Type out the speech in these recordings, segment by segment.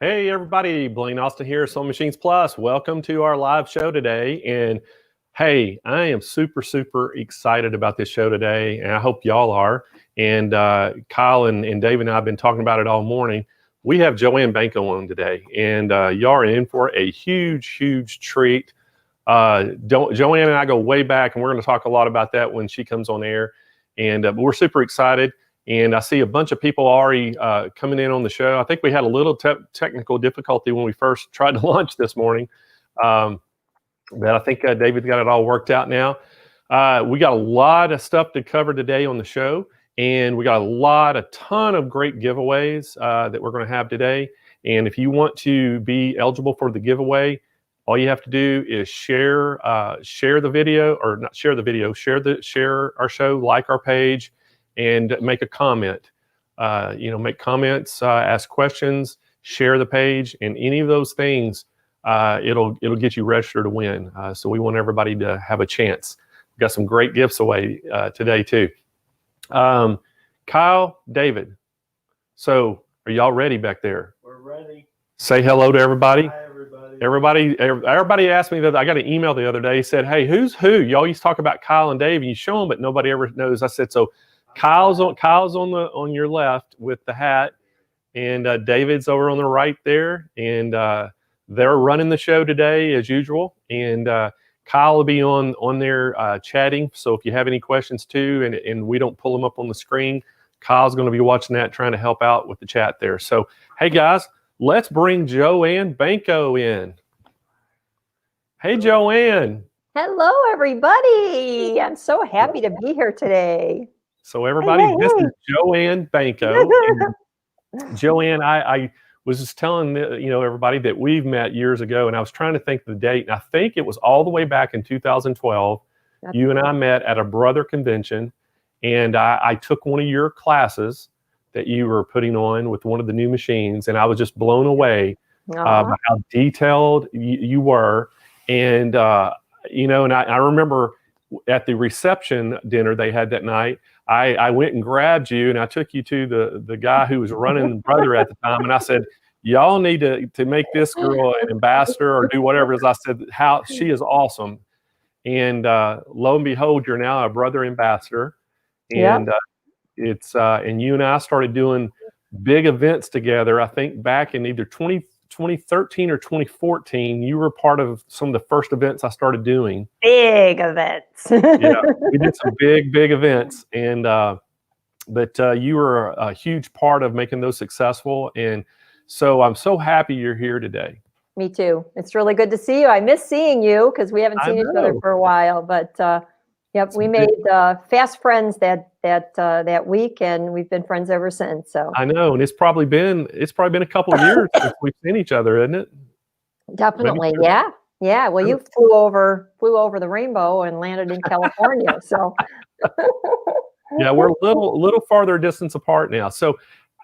Hey everybody, Blaine Austin here, Sewing Machines Plus. Welcome to our live show today. And hey, I am super excited about this show today, and I hope y'all are. And Kyle and Dave and I have been talking about it all morning. We have Joanne Banko on today, and y'all are in for a huge treat. Joanne and I go way back, and we're going to talk a lot about that when she comes on air. And but we're super excited. And I see a bunch of people already coming in on the show. I think we had a little technical difficulty when we first tried to launch this morning. But I think David's got it all worked out now. We got a lot of stuff to cover today on the show. And we got a ton of great giveaways that we're going to have today. And if you want to be eligible for the giveaway, all you have to do is share the video, or not share the video, share our show, like our page, and make a comment. Make comments, ask questions, share the page, and any of those things, it'll get you registered to win. So we want everybody to have a chance. We've got some great gifts away today too. Kyle, David, so are y'all ready back there? We're ready. Say hello to everybody. Hi, everybody. Everybody asked me that. I got an email the other day. He said, "Hey, who's who? Y'all used to talk about Kyle and Dave, and you show them, but nobody ever knows." I said, "So Kyle's on your left with the hat, and David's over on the right there, and they're running the show today as usual. And Kyle will be on there chatting. So if you have any questions too, and we don't pull them up on the screen, Kyle's going to be watching that, trying to help out with the chat there. So hey guys, let's bring Joanne Banko in. Hey Joanne. Hello everybody. I'm so happy to be here today. So everybody, this is Joanne Banko. Joanne, I was just telling everybody that we've met years ago, and I was trying to think of the date, and I think it was all the way back in 2012. You and I met at a brother convention, and I took one of your classes that you were putting on with one of the new machines, and I was just blown away by how detailed you were. And and I remember at the reception dinner they had that night, I went and grabbed you, and I took you to the guy who was running Brother at the time, and I said, "Y'all need to make this girl an ambassador or do whatever it is." I said, "How she is awesome." And lo and behold, you're now a Brother Ambassador. And and you and I started doing big events together. I think back in either 2013 or 2014, you were part of some of the first events I started doing. Big events. Yeah, we did some big events, and but you were a huge part of making those successful. And so I'm so happy you're here today. Me too. It's really good to see you. I miss seeing you because we haven't seen each other for a while. But yep, we made fast friends that week, and we've been friends ever since. So I know, and it's probably been a couple of years since we've seen each other, isn't it? Definitely, yeah. Well, you flew over the rainbow and landed in California. So yeah, we're a little farther distance apart now. So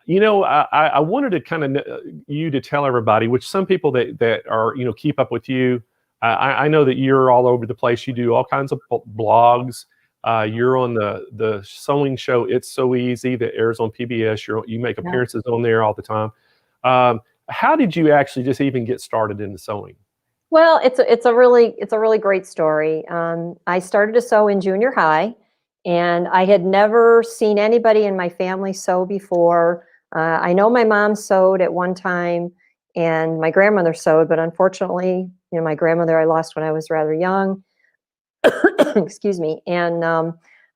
I wanted to kind of you to tell everybody, which some people that are keep up with you. I know that you're all over the place. You do all kinds of blogs. You're on the sewing show It's So Easy that airs on PBS. You make appearances on there all the time. How did you actually just even get started into sewing? Well, it's a really great story. I started to sew in junior high, and I had never seen anybody in my family sew before. I know my mom sewed at one time, and my grandmother sewed, but unfortunately, my grandmother I lost when I was rather young. Excuse me. And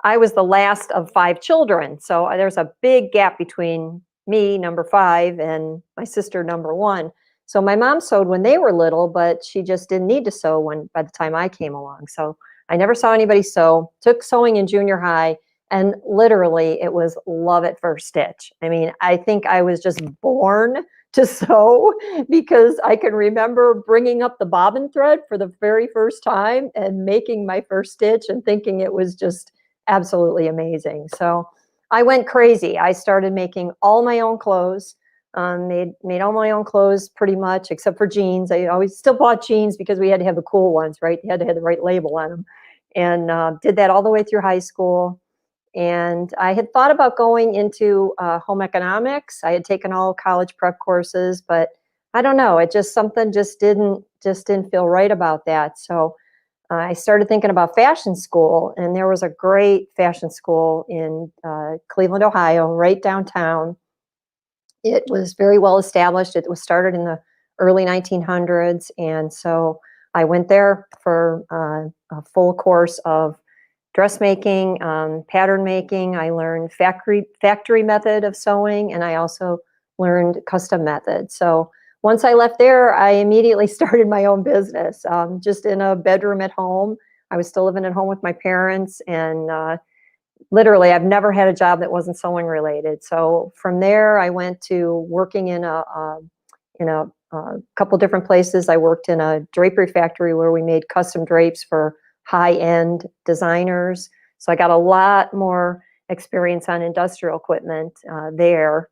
I was the last of 5 children, so there's a big gap between me, number 5, and my sister, number 1. So my mom sewed when they were little, but she just didn't need to sew by the time I came along. So I never saw anybody sew. Took sewing in junior high, and literally it was love at first stitch. I mean, I think I was just born to sew, because I can remember bringing up the bobbin thread for the very first time and making my first stitch and thinking it was just absolutely amazing. So I went crazy. I started making all my own clothes. Made all my own clothes pretty much, except for jeans. I always still bought jeans because we had to have the cool ones, right? You had to have the right label on them. And did that all the way through high school. And I had thought about going into home economics. I had taken all college prep courses, but I don't know. It just, something just didn't feel right about that. So I started thinking about fashion school, and there was a great fashion school in Cleveland, Ohio, right downtown. It was very well established. It was started in the early 1900s, and so I went there for a full course of dressmaking, pattern making. I learned factory method of sewing, and I also learned custom method. So once I left there, I immediately started my own business, just in a bedroom at home. I was still living at home with my parents, and literally, I've never had a job that wasn't sewing related. So from there, I went to working in a couple different places. I worked in a drapery factory where we made custom drapes for high-end designers. So I got a lot more experience on industrial equipment there.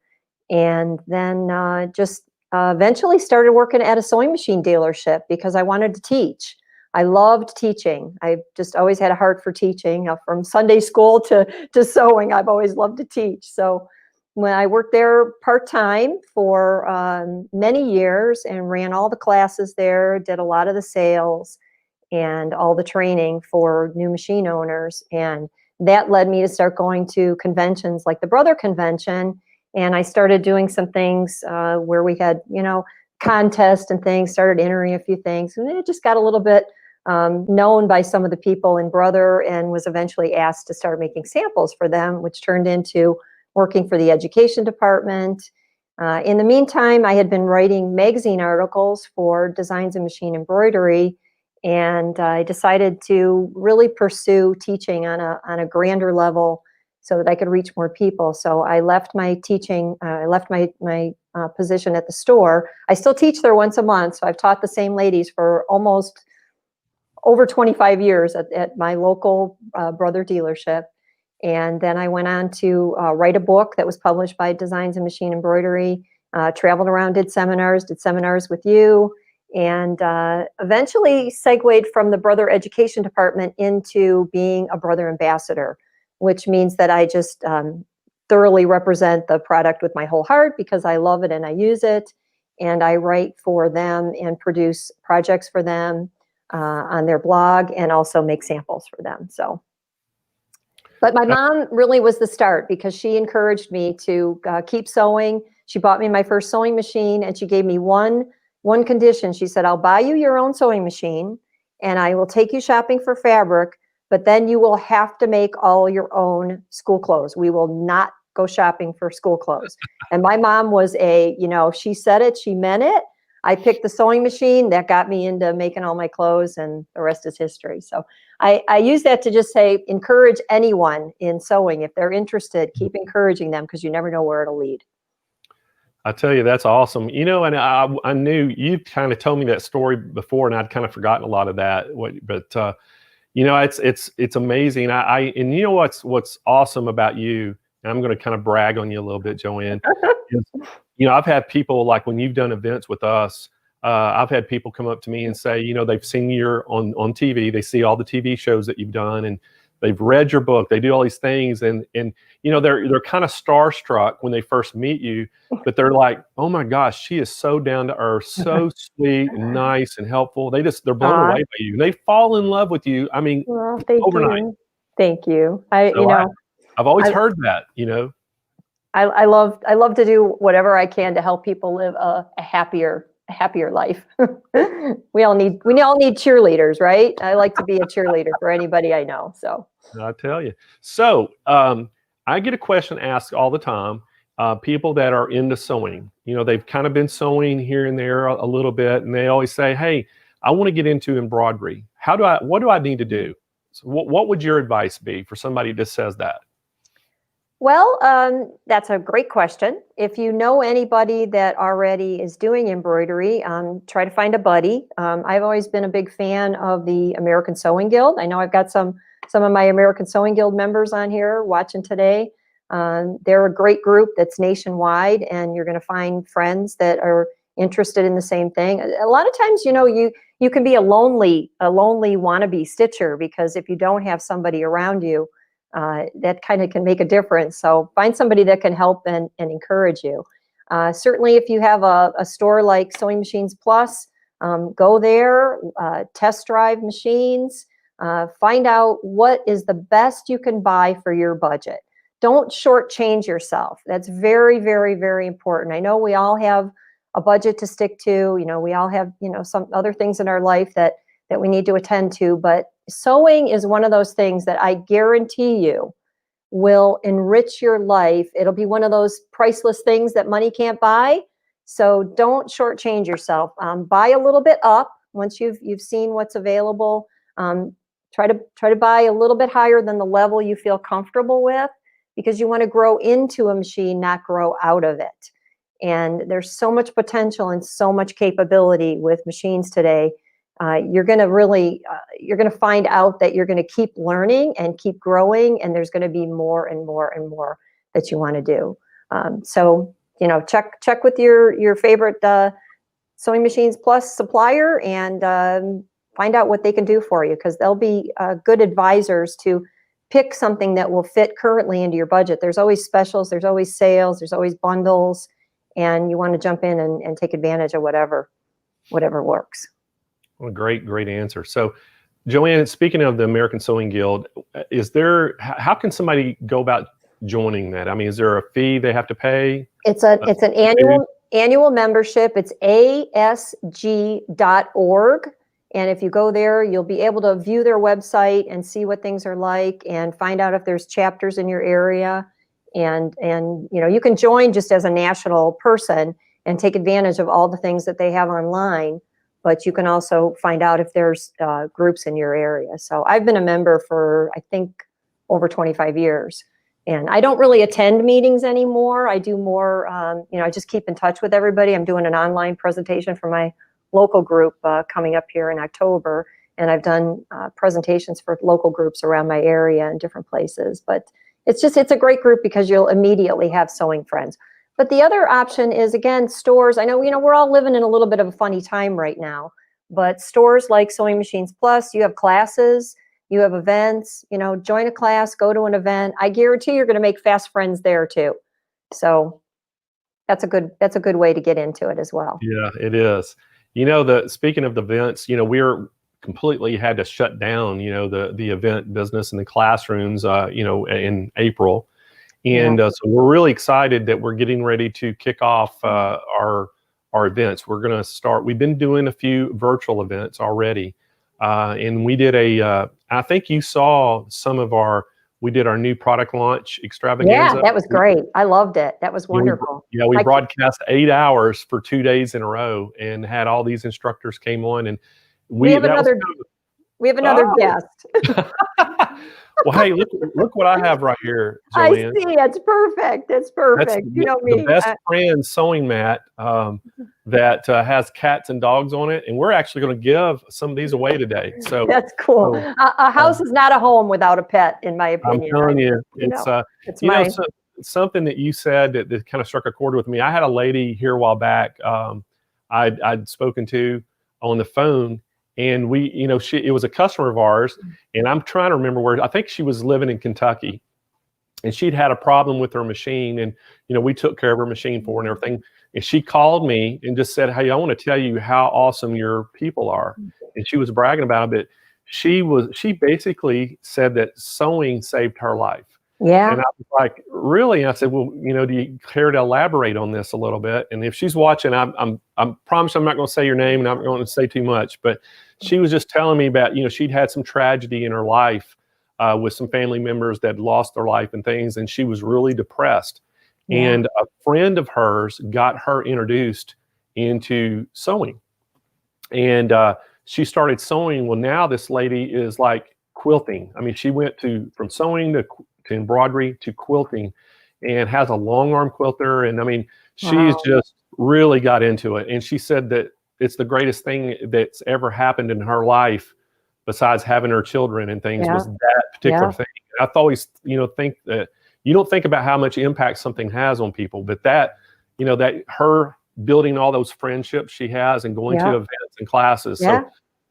And then just eventually started working at a sewing machine dealership because I wanted to teach. I loved teaching. I just always had a heart for teaching. From Sunday school to sewing, I've always loved to teach. So when I worked there part-time for many years and ran all the classes there, did a lot of the sales and all the training for new machine owners. And that led me to start going to conventions like the Brother Convention. And I started doing some things where we had, contests and things, started entering a few things. And it just got a little bit known by some of the people in Brother, and was eventually asked to start making samples for them, which turned into working for the education department. In the meantime, I had been writing magazine articles for Designs and Machine Embroidery, and I decided to really pursue teaching on a grander level so that I could reach more people. So I left my teaching, I left my position at the store. I still teach there once a month, so I've taught the same ladies for almost over 25 years at my local Brother dealership. And then I went on to write a book that was published by Designs and Machine Embroidery, traveled around, did seminars with you, and eventually segued from the Brother Education Department into being a Brother Ambassador, which means that I just thoroughly represent the product with my whole heart because I love it and I use it. And I write for them and produce projects for them on their blog, and also make samples for them. So, but my mom really was the start because she encouraged me to keep sewing. She bought me my first sewing machine, and she gave me one condition. She said, "I'll buy you your own sewing machine, and I will take you shopping for fabric, but then you will have to make all your own school clothes. We will not go shopping for school clothes." And my mom was she said it, she meant it. I picked the sewing machine that got me into making all my clothes, and the rest is history. So I use that to just say, encourage anyone in sewing. If they're interested, keep encouraging them because you never know where it'll lead. I tell you, that's awesome. And I knew you kind of told me that story before, and I'd kind of forgotten a lot of that. But it's amazing. And you know what's awesome about you, and I'm going to kind of brag on you a little bit, Joanne. is, I've had people, like when you've done events with us, I've had people come up to me and say, they've seen you on TV, they see all the TV shows that you've done, and they've read your book, they do all these things, and they're kind of starstruck when they first meet you, but they're like, oh my gosh, she is so down to earth, so sweet and nice and helpful. They're blown away by you. They fall in love with you. I mean, well, thank overnight. you. Thank you. I've always heard that, I love to do whatever I can to help people live a happier life. we all need cheerleaders, right? I like to be a cheerleader for anybody I know. So I tell you. So I get a question asked all the time. People that are into sewing, they've kind of been sewing here and there a little bit, and they always say, "Hey, I want to get into embroidery. What do I need to do?" So what would your advice be for somebody that says that? Well, that's a great question. If you know anybody that already is doing embroidery, try to find a buddy. I've always been a big fan of the American Sewing Guild. I know I've got some of my American Sewing Guild members on here watching today. They're a great group that's nationwide, and you're going to find friends that are interested in the same thing. A lot of times, you can be a lonely wannabe stitcher, because if you don't have somebody around you, that kind of can make a difference. So find somebody that can help and encourage you. Certainly, if you have a store like Sewing Machines Plus, go there, test drive machines, find out what is the best you can buy for your budget. Don't shortchange yourself. That's very, very, very important. I know we all have a budget to stick to. We all have, some other things in our life that we need to attend to, but sewing is one of those things that I guarantee you will enrich your life. It'll be one of those priceless things that money can't buy. So don't shortchange yourself. Buy a little bit up once you've seen what's available. Try to buy a little bit higher than the level you feel comfortable with, because you want to grow into a machine, not grow out of it. And there's so much potential and so much capability with machines today. You're going to find out that you're going to keep learning and keep growing, and there's going to be more and more and more that you want to do. So check with your favorite Sewing Machines Plus supplier and find out what they can do for you, because they'll be good advisors to pick something that will fit currently into your budget. There's always specials, there's always sales, there's always bundles, and you want to jump in and take advantage of whatever works. Well, great answer. So, Joanne, speaking of the American Sewing Guild, how can somebody go about joining that? I mean, is there a fee they have to pay? It's an annual membership. It's asg.org. And if you go there, you'll be able to view their website and see what things are like and find out if there's chapters in your area. And you can join just as a national person and take advantage of all the things that they have online. But you can also find out if there's groups in your area. So I've been a member for, I think, over 25 years. And I don't really attend meetings anymore. I do more, I just keep in touch with everybody. I'm doing an online presentation for my local group coming up here in October. And I've done presentations for local groups around my area and different places. But it's a great group because you'll immediately have sewing friends. But the other option is, again, stores. I know, we're all living in a little bit of a funny time right now, but stores like Sewing Machines Plus, you have classes, you have events, join a class, go to an event. I guarantee you're going to make fast friends there too. So that's a good way to get into it as well. Yeah, it is. Speaking of the events, we're completely had to shut down, the event business and the classrooms, in April. And so we're really excited that we're getting ready to kick off our events. We're going to start. We've been doing a few virtual events already, and we did I think you saw we did our new product launch extravaganza. Yeah, that was great. I loved it. That was wonderful. We broadcast 8 hours for 2 days in a row and had all these instructors came on, and we have another guest. Well, hey, look what I have right here, Joanne. I see. It's perfect. It's perfect. That's You know me. The best friend sewing mat that has cats and dogs on it, and we're actually going to give some of these away today. So that's cool. A house is not a home without a pet, in my opinion. I'm telling you, it's something that you said that kind of struck a chord with me. I had a lady here a while back I'd spoken to on the phone. And it was a customer of ours, and I'm trying to remember where. I think she was living in Kentucky, and she'd had a problem with her machine, and we took care of her machine for her and everything. And she called me and just said, "Hey, I want to tell you how awesome your people are." And she was bragging about it. But she basically said that sewing saved her life. Yeah. And I was like, really? And I said, well, do you care to elaborate on this a little bit? And if she's watching, I promise I'm not going to say your name and I'm not going to say too much, but she was just telling me about, she'd had some tragedy in her life with some family members that lost their life and things. And she was really depressed. Yeah. And a friend of hers got her introduced into sewing. And she started sewing. Well, now this lady is like quilting. I mean, she went from sewing to embroidery to quilting, and has a long arm quilter. And I mean, she's just really got into it. And she said that it's the greatest thing that's ever happened in her life, besides having her children and things, was that particular thing. And I've always, think that you don't think about how much impact something has on people, but that her building all those friendships she has and going to events and classes. So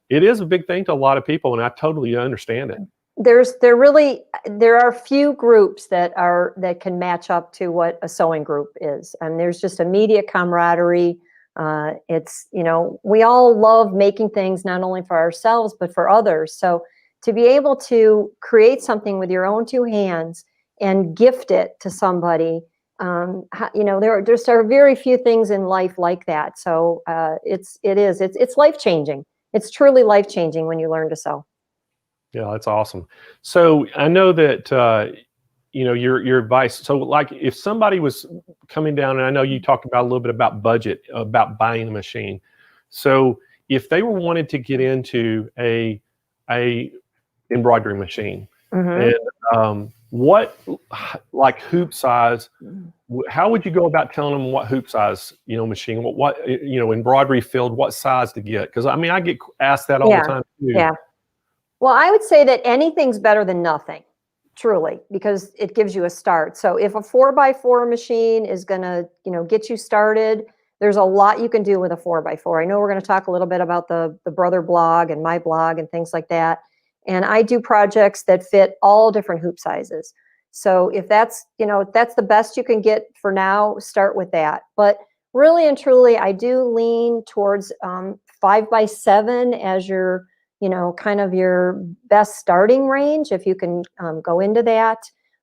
it is a big thing to a lot of people, and I totally understand it. there are few groups that can match up to what a sewing group is, and there's just immediate camaraderie. It's, we all love making things not only for ourselves but for others. So to be able to create something with your own two hands and gift it to somebody, there are very few things in life like that. So it's life changing. It's truly life changing when you learn to sew. Yeah, that's awesome. So I know that your advice. So like if somebody was coming down, and I know you talked about a little bit about budget, about buying a machine. So if they were wanted to get into a embroidery machine, Mm-hmm. and what like hoop size, how would you go about telling them what hoop size machine, what embroidery field, what size to get? Because I mean I get asked that all the time too. Yeah. Well, I would say that anything's better than nothing, truly, because it gives you a start. So if a 4x4 machine is going to, get you started, there's a lot you can do with a 4x4. I know we're going to talk a little bit about the Brother blog and my blog and things like that. And I do projects that fit all different hoop sizes. So if that's the best you can get for now, start with that. But really and truly, I do lean towards 5x7 as your kind of your best starting range, if you can go into that,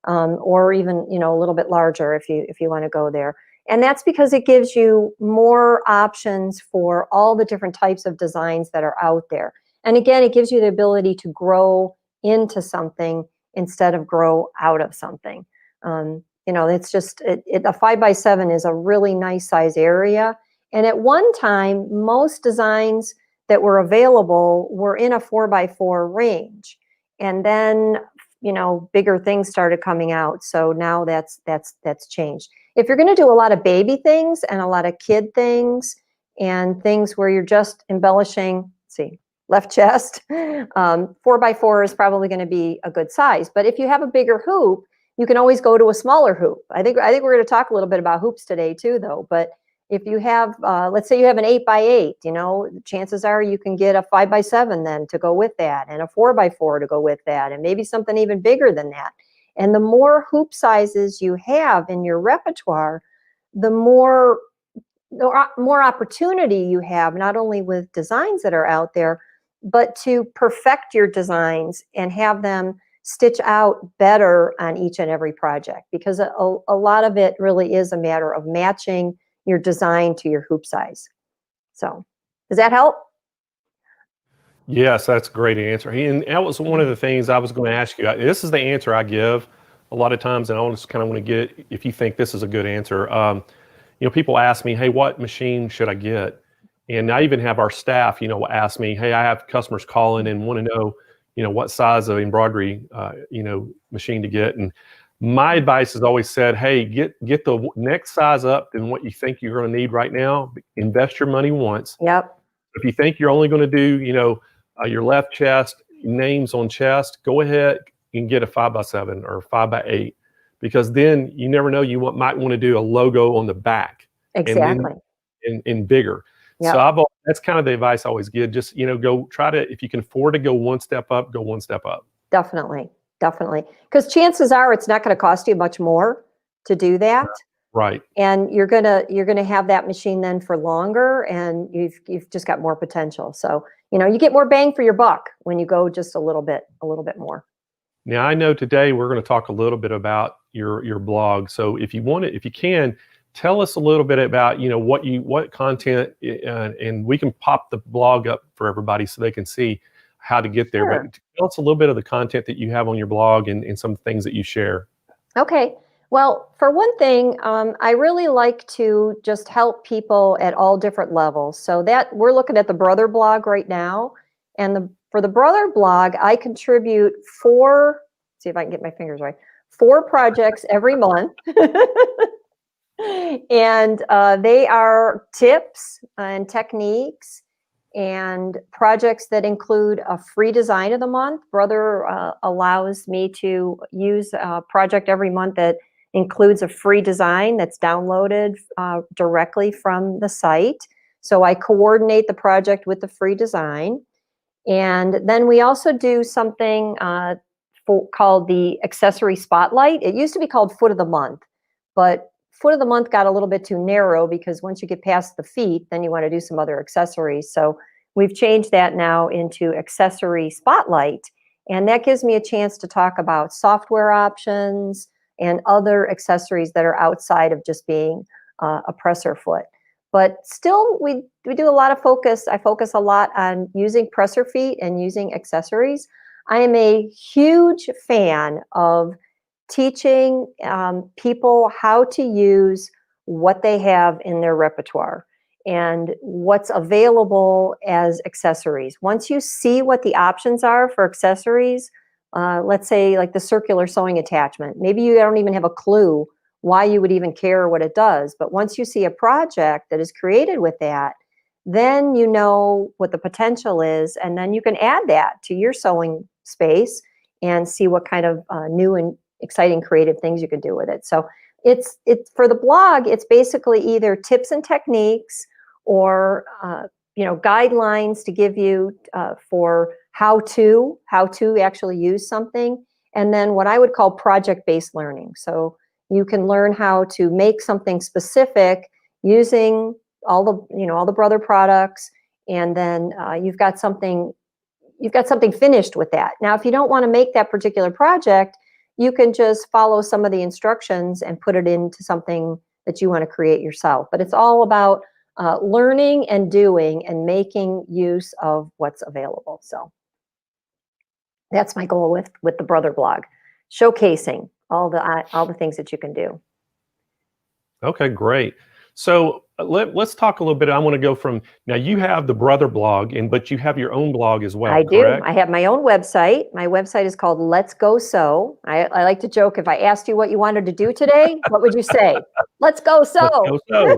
or even, a little bit larger if you want to go there. And that's because it gives you more options for all the different types of designs that are out there. And again, it gives you the ability to grow into something instead of grow out of something. It's just, a 5x7 is a really nice size area. And at one time, most designs that were available were in a 4x4 range. And then, bigger things started coming out. So now that's changed. If you're going to do a lot of baby things and a lot of kid things and things where you're just embellishing, left chest, 4x4 is probably going to be a good size. But if you have a bigger hoop, you can always go to a smaller hoop. I think we're going to talk a little bit about hoops today too, though. But if you have, let's say you have an 8x8, chances are you can get a 5x7 then to go with that, and a 4x4 to go with that, and maybe something even bigger than that. And the more hoop sizes you have in your repertoire, the more opportunity you have, not only with designs that are out there, but to perfect your designs and have them stitch out better on each and every project, because a lot of it really is a matter of matching your design to your hoop size. So does that help? Yes, that's a great answer. And that was one of the things I was going to ask you. This is the answer I give a lot of times, and I just kind of want to get, if you think this is a good answer. People ask me, hey, what machine should I get? And I even have our staff, ask me, hey, I have customers calling and want to know, what size of embroidery, machine to get. And my advice has always said, hey, get the next size up than what you think you're going to need right now. Invest your money once. Yep. If you think you're only going to do, your left chest, names on chest, go ahead and get a 5x7 or 5x8, because then you never know, you might want to do a logo on the back. Exactly. And then in bigger. Yep. So that's kind of the advice I always give. Just, go try to, if you can afford to go one step up, go one step up. Definitely. Because chances are it's not going to cost you much more to do that. Right. And you're gonna have that machine then for longer, and you've just got more potential. So you get more bang for your buck when you go just a little bit more. Now I know today we're going to talk a little bit about your blog. So if you can, tell us a little bit about what content, and we can pop the blog up for everybody so they can see how to get there. Sure. But tell us a little bit of the content that you have on your blog and some things that you share. Okay. Well, for one thing, I really like to just help people at all different levels. So that we're looking at the Brother blog right now, and for the Brother blog, I contribute 4. See if I can get my fingers right. 4 projects every month, and they are tips and techniques and projects that include a free design of the month. Brother allows me to use a project every month that includes a free design that's downloaded directly from the site. So I coordinate the project with the free design. And then we also do something called the Accessory Spotlight. It used to be called Foot of the Month, but Foot of the Month got a little bit too narrow because once you get past the feet, then you want to do some other accessories. So we've changed that now into Accessory Spotlight. And that gives me a chance to talk about software options and other accessories that are outside of just being a presser foot. But still, we do a lot of focus. I focus a lot on using presser feet and using accessories. I am a huge fan of teaching people how to use what they have in their repertoire and what's available as accessories. Once you see what the options are for accessories, let's say like the circular sewing attachment, maybe you don't even have a clue why you would even care what it does. But once you see a project that is created with that, then you know what the potential is, and then you can add that to your sewing space and see what kind of new and exciting creative things you can do with it. So it's for the blog, it's basically either tips and techniques or guidelines to give you for how to actually use something, and then what I would call project-based learning. So you can learn how to make something specific using all the Brother products, and then you've got something finished with that. Now, if you don't want to make that particular project, you can just follow some of the instructions and put it into something that you want to create yourself. But it's all about learning and doing and making use of what's available. So that's my goal with the Brother blog, showcasing all the things that you can do. Okay, great. So let's talk a little bit. I want to go from, now you have the Brother blog, but you have your own blog as well, I correct? do. I have my own website. My website is called Let's Go Sew. I like to joke, if I asked you what you wanted to do today, what would you say? Let's go sew. Let's go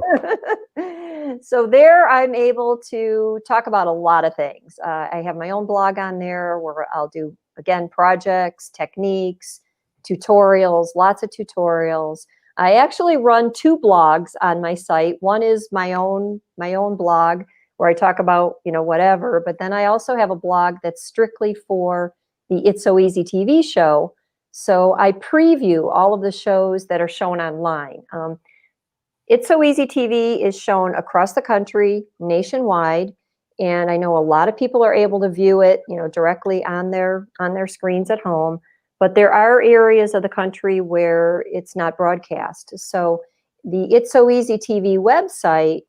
sew. So there I'm able to talk about a lot of things. I have my own blog on there where I'll do, again, projects, techniques, tutorials, lots of tutorials. I actually run 2 blogs on my site. One is my own blog where I talk about, whatever, but then I also have a blog that's strictly for the It's So Easy TV show. So I preview all of the shows that are shown online. It's So Easy TV is shown across the country, nationwide, and I know a lot of people are able to view it, directly on their screens at home. But there are areas of the country where it's not broadcast. So the It's So Easy TV website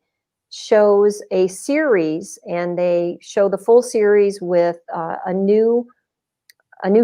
shows a series, and they show the full series with a new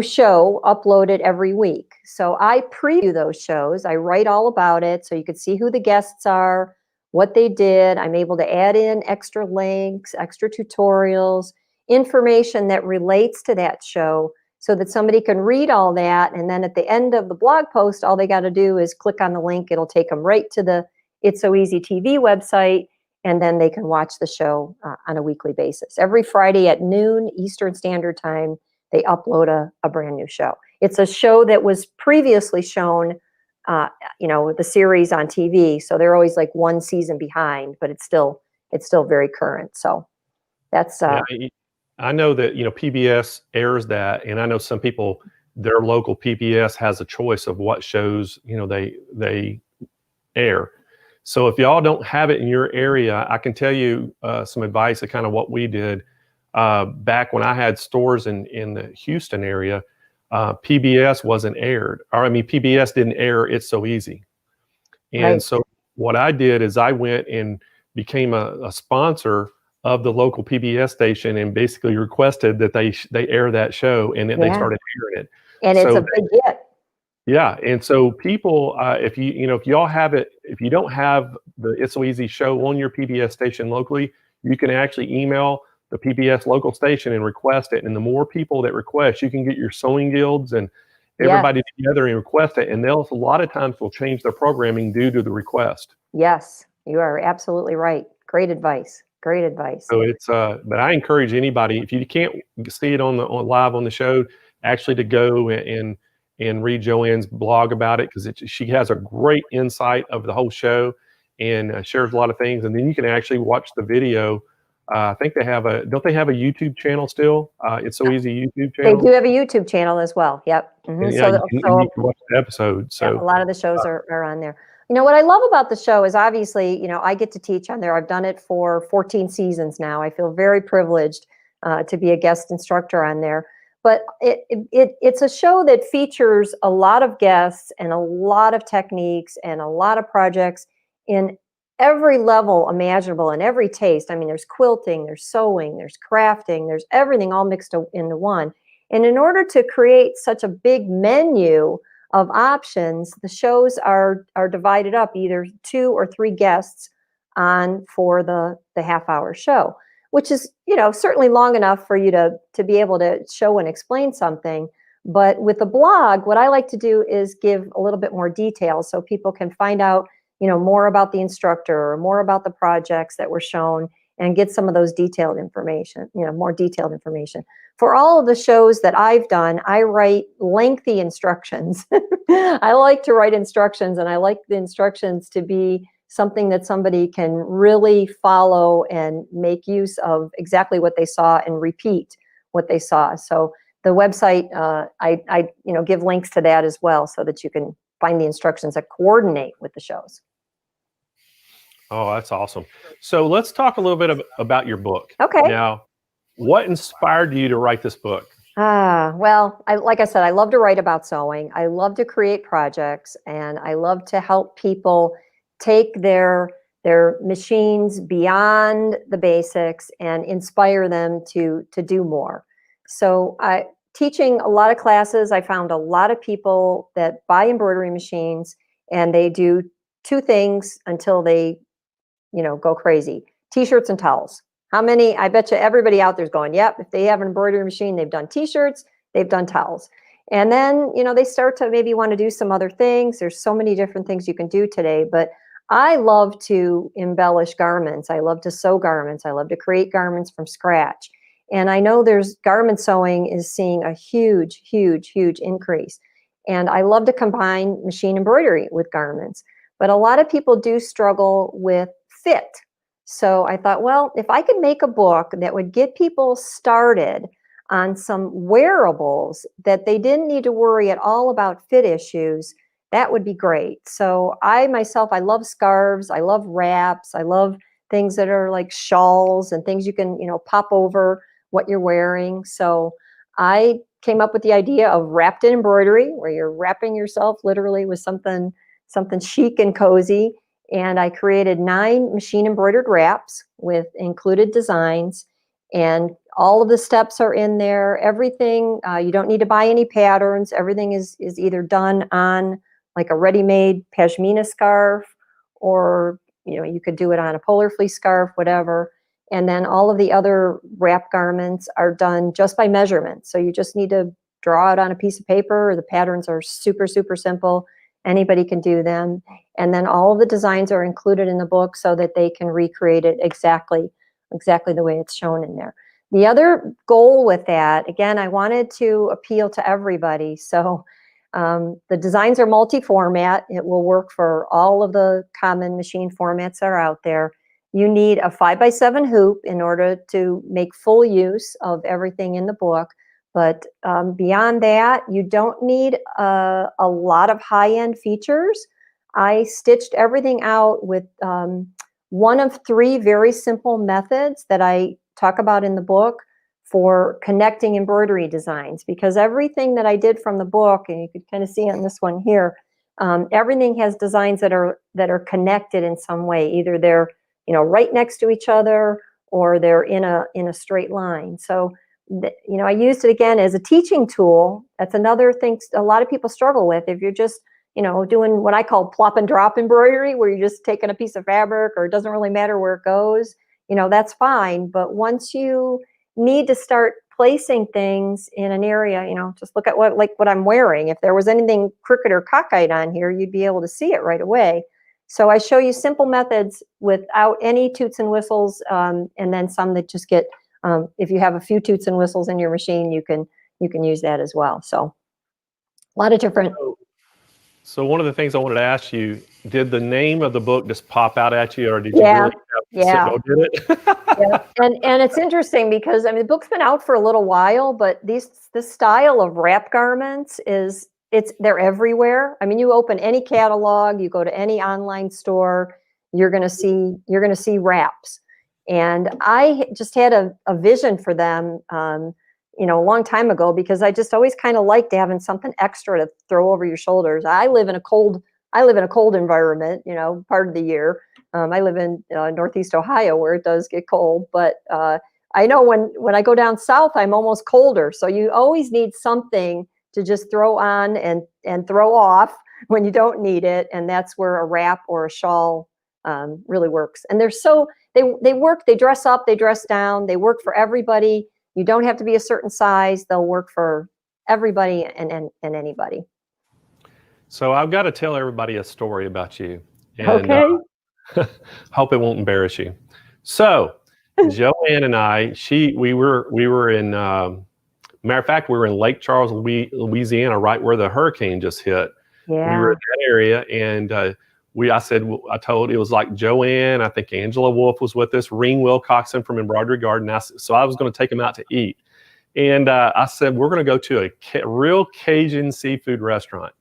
show uploaded every week. So I preview those shows. I write all about it so you can see who the guests are, what they did. I'm able to add in extra links, extra tutorials, information that relates to that show, so that somebody can read all that, and then at the end of the blog post, all they got to do is click on the link. It'll take them right to the It's So Easy TV website, and then they can watch the show on a weekly basis. Every Friday at noon Eastern Standard Time, they upload a brand new show. It's a show that was previously shown, the series on TV, so they're always like one season behind, but it's still very current. So that's I know that, PBS airs that, and I know some people, their local PBS has a choice of what shows, they air. So if y'all don't have it in your area, I can tell you some advice of kind of what we did back when I had stores in the Houston area. PBS wasn't aired, PBS didn't air It's So Easy. And right. So what I did is I went and became a sponsor of the local PBS station and basically requested that they air that show, and then they started airing it. And it's a big hit. Yeah, and so people, if y'all have it, if you don't have the It's So Easy show on your PBS station locally, you can actually email the PBS local station and request it. And the more people that request, you can get your sewing guilds and everybody together and request it. And they'll, a lot of times, will change their programming due to the request. Yes, you are absolutely right. Great advice. Great advice. So it's, but I encourage anybody, if you can't see it on live on the show, actually to go and read Joanne's blog about it, because she has a great insight of the whole show and shares a lot of things. And then you can actually watch the video I think they have don't they have a YouTube channel still? It's So Easy YouTube They channel. do have a YouTube channel as well. Yep. And yeah, and you can watch the episode. Yeah, So a lot of the shows are on there. You know, what I love about the show is obviously, I get to teach on there. I've done it for 14 seasons now. I feel very privileged to be a guest instructor on there. But it's a show that features a lot of guests and a lot of techniques and a lot of projects in every level imaginable and every taste. I mean, there's quilting, there's sewing, there's crafting, there's everything all mixed into one. And in order to create such a big menu of options, the shows are divided up, either 2 or 3 guests on for the half-hour show, which is, certainly long enough for you to be able to show and explain something. But with the blog, what I like to do is give a little bit more detail so people can find out, more about the instructor or more about the projects that were shown, and get some of those detailed information, more detailed information. For all of the shows that I've done, I write lengthy instructions. I like to write instructions, and I like the instructions to be something that somebody can really follow and make use of exactly what they saw and repeat what they saw. So the website, I give links to that as well, so that you can find the instructions that coordinate with the shows. Oh, that's awesome. So let's talk a little bit about your book. Okay. Now, what inspired you to write this book? Well, like I said, I love to write about sewing. I love to create projects, and I love to help people take their machines beyond the basics and inspire them to do more. So teaching a lot of classes, I found a lot of people that buy embroidery machines, and they do 2 things until they go crazy: t-shirts and towels. How many? I bet you everybody out there's going, yep, if they have an embroidery machine, they've done t-shirts, they've done towels. And then, they start to maybe want to do some other things. There's so many different things you can do today, but I love to embellish garments. I love to sew garments. I love to create garments from scratch. And I know garment sewing is seeing a huge, huge, huge increase. And I love to combine machine embroidery with garments. But a lot of people do struggle with fit. So I thought, well, if I could make a book that would get people started on some wearables that they didn't need to worry at all about fit issues, that would be great. So I love scarves, I love wraps, I love things that are like shawls and things you can, pop over what you're wearing. So I came up with the idea of wrapped in embroidery, where you're wrapping yourself literally with something chic and cozy. And I created 9 machine embroidered wraps with included designs, and all of the steps are in there. Everything, you don't need to buy any patterns. Everything is either done on like a ready-made pashmina scarf, or you could do it on a polar fleece scarf, whatever. And then all of the other wrap garments are done just by measurement. So you just need to draw it on a piece of paper. The patterns are super, super simple. Anybody can do them. And then all of the designs are included in the book so that they can recreate it exactly the way it's shown in there. The other goal with that, again, I wanted to appeal to everybody. So the designs are multi-format. It will work for all of the common machine formats that are out there. You need a 5x7 hoop in order to make full use of everything in the book. But beyond that, you don't need a lot of high-end features. I stitched everything out with one of 3 very simple methods that I talk about in the book for connecting embroidery designs, because everything that I did from the book, and you can kind of see on this one here, everything has designs that are connected in some way. Either they're right next to each other, or they're in a straight line. So I used it again as a teaching tool. That's another thing a lot of people struggle with. If you're just doing what I call plop and drop embroidery, where you're just taking a piece of fabric, or it doesn't really matter where it goes, that's fine. But once you need to start placing things in an area, just look at what I'm wearing. If there was anything crooked or cockeyed on here, you'd be able to see it right away. So I show you simple methods without any toots and whistles, and then some that just get, if you have a few toots and whistles in your machine, you can use that as well. So a lot of different. So one of the things I wanted to ask you, did the name of the book just pop out at you, or did you Yeah, really have to sit and go get it? yeah. And it's interesting because I mean the book's been out for a little while, but this style of wrap garments they're everywhere. I mean, you open any catalog, you go to any online store, you're gonna see wraps. And I just had a vision for them, a long time ago, because I just always kind of liked having something extra to throw over your shoulders. I live in a cold environment, part of the year. I live in Northeast Ohio, where it does get cold, but I know when I go down south, I'm almost colder. So you always need something to just throw on and throw off when you don't need it, and that's where a wrap or a shawl really works. And they work. They dress up, they dress down, they work for everybody. You don't have to be a certain size. They'll work for everybody and anybody. So I've got to tell everybody a story about you. And, Okay. hope it won't embarrass you. So Joanne and I, we were in, matter of fact, we were in Lake Charles, Louisiana, right where the hurricane just hit. Yeah. We were in that area, and I told, it was like Joanne, I think Angela Wolf was with us, Reen Wilcoxon from Embroidery Garden. So I was going to take them out to eat. And I said, we're going to go to a real Cajun seafood restaurant.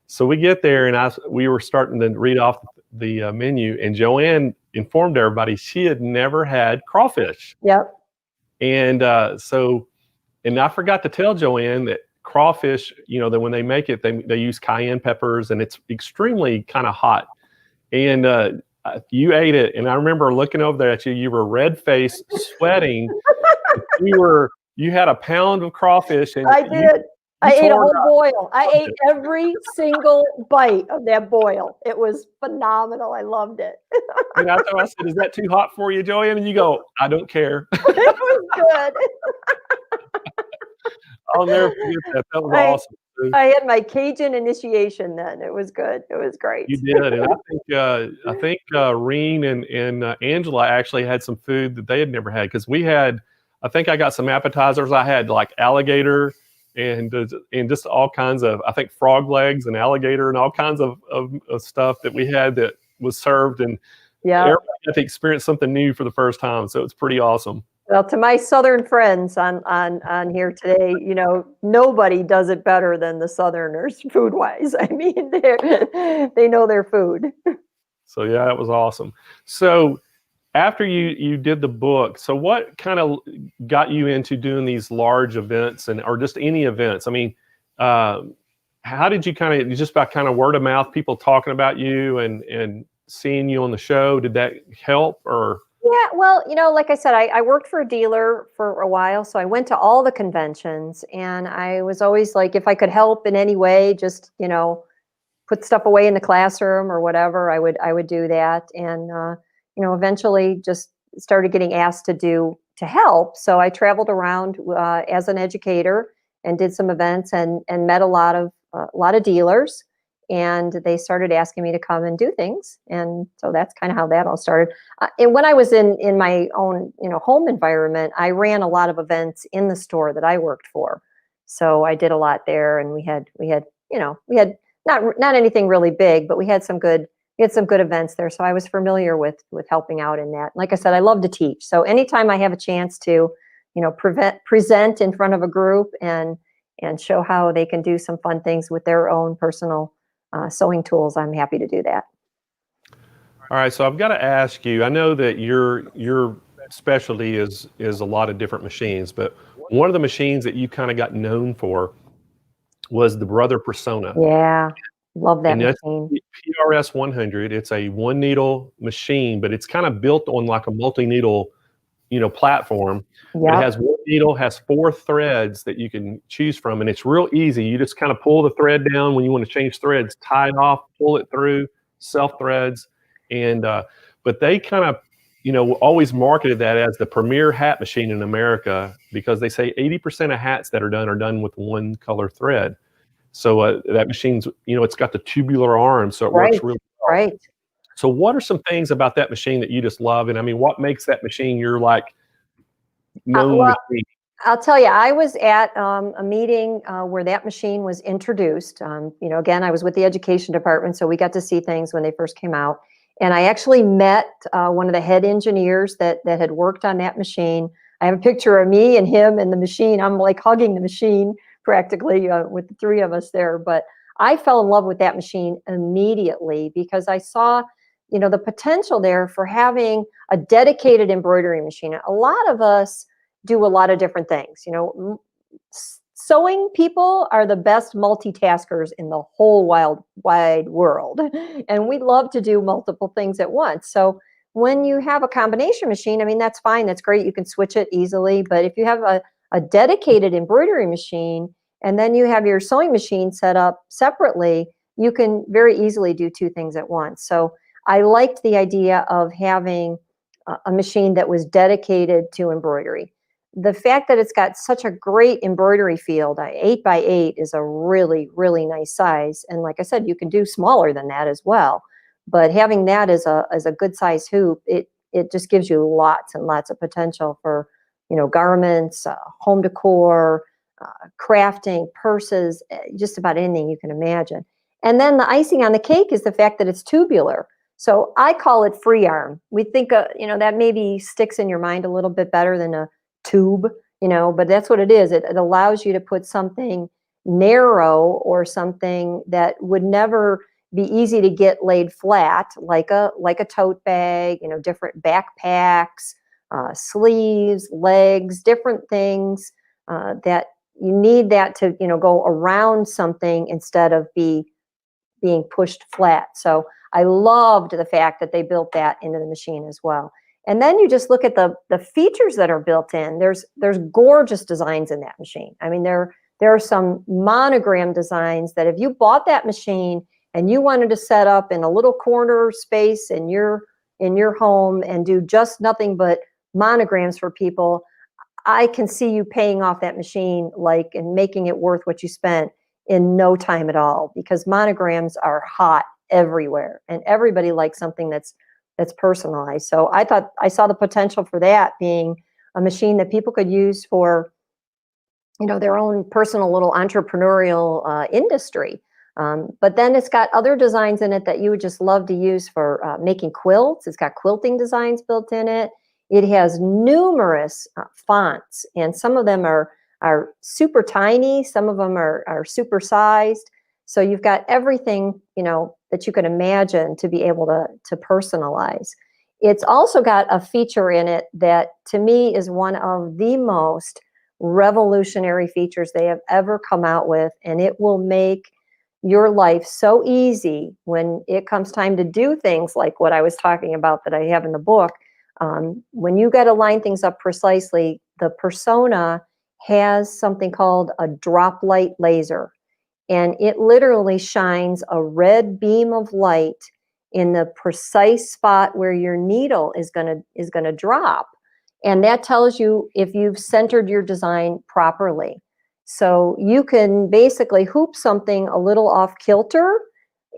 So we get there, and we were starting to read off the menu, and Joanne informed everybody she had never had crawfish. Yep. And and I forgot to tell Joanne that crawfish, that when they make it, they use cayenne peppers, and it's extremely kind of hot. And you ate it, and I remember looking over there at you. You were red-faced, sweating. You had a pound of crawfish, and I did. I ate a whole boil. I ate every single bite of that boil. It was phenomenal. I loved it. And I said, "Is that too hot for you, Joanne?" And you go, "I don't care." It was good. I'll never forget that. That was awesome. I had my Cajun initiation then. It was good. It was great. You did, and I think Reen and Angela actually had some food that they had never had, because I think I got some appetizers. I had like alligator and just all kinds of, I think, frog legs and alligator and all kinds of stuff that we had that was served, and everybody got to experience something new for the first time. So it's pretty awesome. Well, to my Southern friends on here today, nobody does it better than the Southerners food-wise. I mean, they know their food. So yeah, that was awesome. So after you did the book, so what kind of got you into doing these large events or just any events? I mean, how did you just by kind of word of mouth, people talking about you and seeing you on the show, did that help or? Yeah, well, like I said, I worked for a dealer for a while, so I went to all the conventions, and I was always like, if I could help in any way, just, put stuff away in the classroom or whatever, I would do that. And, eventually just started getting asked to help. So I traveled around as an educator and did some events and met a lot of dealers. And they started asking me to come and do things. And so that's kind of how that all started. And when I was in my own, home environment, I ran a lot of events in the store that I worked for. So I did a lot there, and we had not anything really big, but we had some good events there. So I was familiar with helping out in that. Like I said, I love to teach. So anytime I have a chance to, present in front of a group and show how they can do some fun things with their own personal sewing tools, I'm happy to do that. All right, so I've got to ask you, I know that your specialty is a lot of different machines, but one of the machines that you kind of got known for was the Brother Persona. Yeah, love that machine. PRS 100. It's a one needle machine, but it's kind of built on like a multi-needle, platform. Yep. It has one needle, has 4 threads that you can choose from, and it's real easy. You just kind of pull the thread down when you want to change threads, tie it off, pull it through, self threads, and but they kind of, always marketed that as the premier hat machine in America, because they say 80% of hats that are done with one color thread. So that machine's, it's got the tubular arm, so it works really well. Right. So what are some things about that machine that you just love? And I mean, what makes that machine your known machine? I'll tell you, I was at a meeting where that machine was introduced. Again, I was with the education department, so we got to see things when they first came out. And I actually met one of the head engineers that had worked on that machine. I have a picture of me and him and the machine. I'm like hugging the machine practically with the three of us there. But I fell in love with that machine immediately because I saw, the potential there for having a dedicated embroidery machine. A lot of us do a lot of different things. Sewing people are the best multitaskers in the whole wide world. And we love to do multiple things at once. So when you have a combination machine, I mean, that's fine. That's great. You can switch it easily. But if you have a dedicated embroidery machine, and then you have your sewing machine set up separately, you can very easily do two things at once. So I liked the idea of having a machine that was dedicated to embroidery. The fact that it's got such a great embroidery field, 8x8 is a really, really nice size. And like I said, you can do smaller than that as well. But having that as a good size hoop, it just gives you lots and lots of potential for, garments, home decor, crafting, purses, just about anything you can imagine. And then the icing on the cake is the fact that it's tubular. So I call it free arm. We think, that maybe sticks in your mind a little bit better than a tube, but that's what it is. It allows you to put something narrow or something that would never be easy to get laid flat, like a tote bag, different backpacks, sleeves, legs, different things that you need that to, go around something instead of being pushed flat. So I loved the fact that they built that into the machine as well. And then you just look at the features that are built in. There's gorgeous designs in that machine. I mean, there are some monogram designs that if you bought that machine and you wanted to set up in a little corner space in your home and do just nothing but monograms for people, I can see you paying off that machine and making it worth what you spent in no time at all, because monograms are hot everywhere and everybody likes something that's personalized. So I thought I saw the potential for that being a machine that people could use for, their own personal little entrepreneurial industry. But then it's got other designs in it that you would just love to use for making quilts. It's got quilting designs built in it. It has numerous fonts, and some of them are super tiny. Some of them are super sized. So you've got everything, that you can imagine to be able to personalize. It's also got a feature in it that to me is one of the most revolutionary features they have ever come out with, and it will make your life so easy when it comes time to do things like what I was talking about that I have in the book. When you got to line things up precisely, the Persona has something called a drop light laser. And it literally shines a red beam of light in the precise spot where your needle is gonna drop. And that tells you if you've centered your design properly. So you can basically hoop something a little off kilter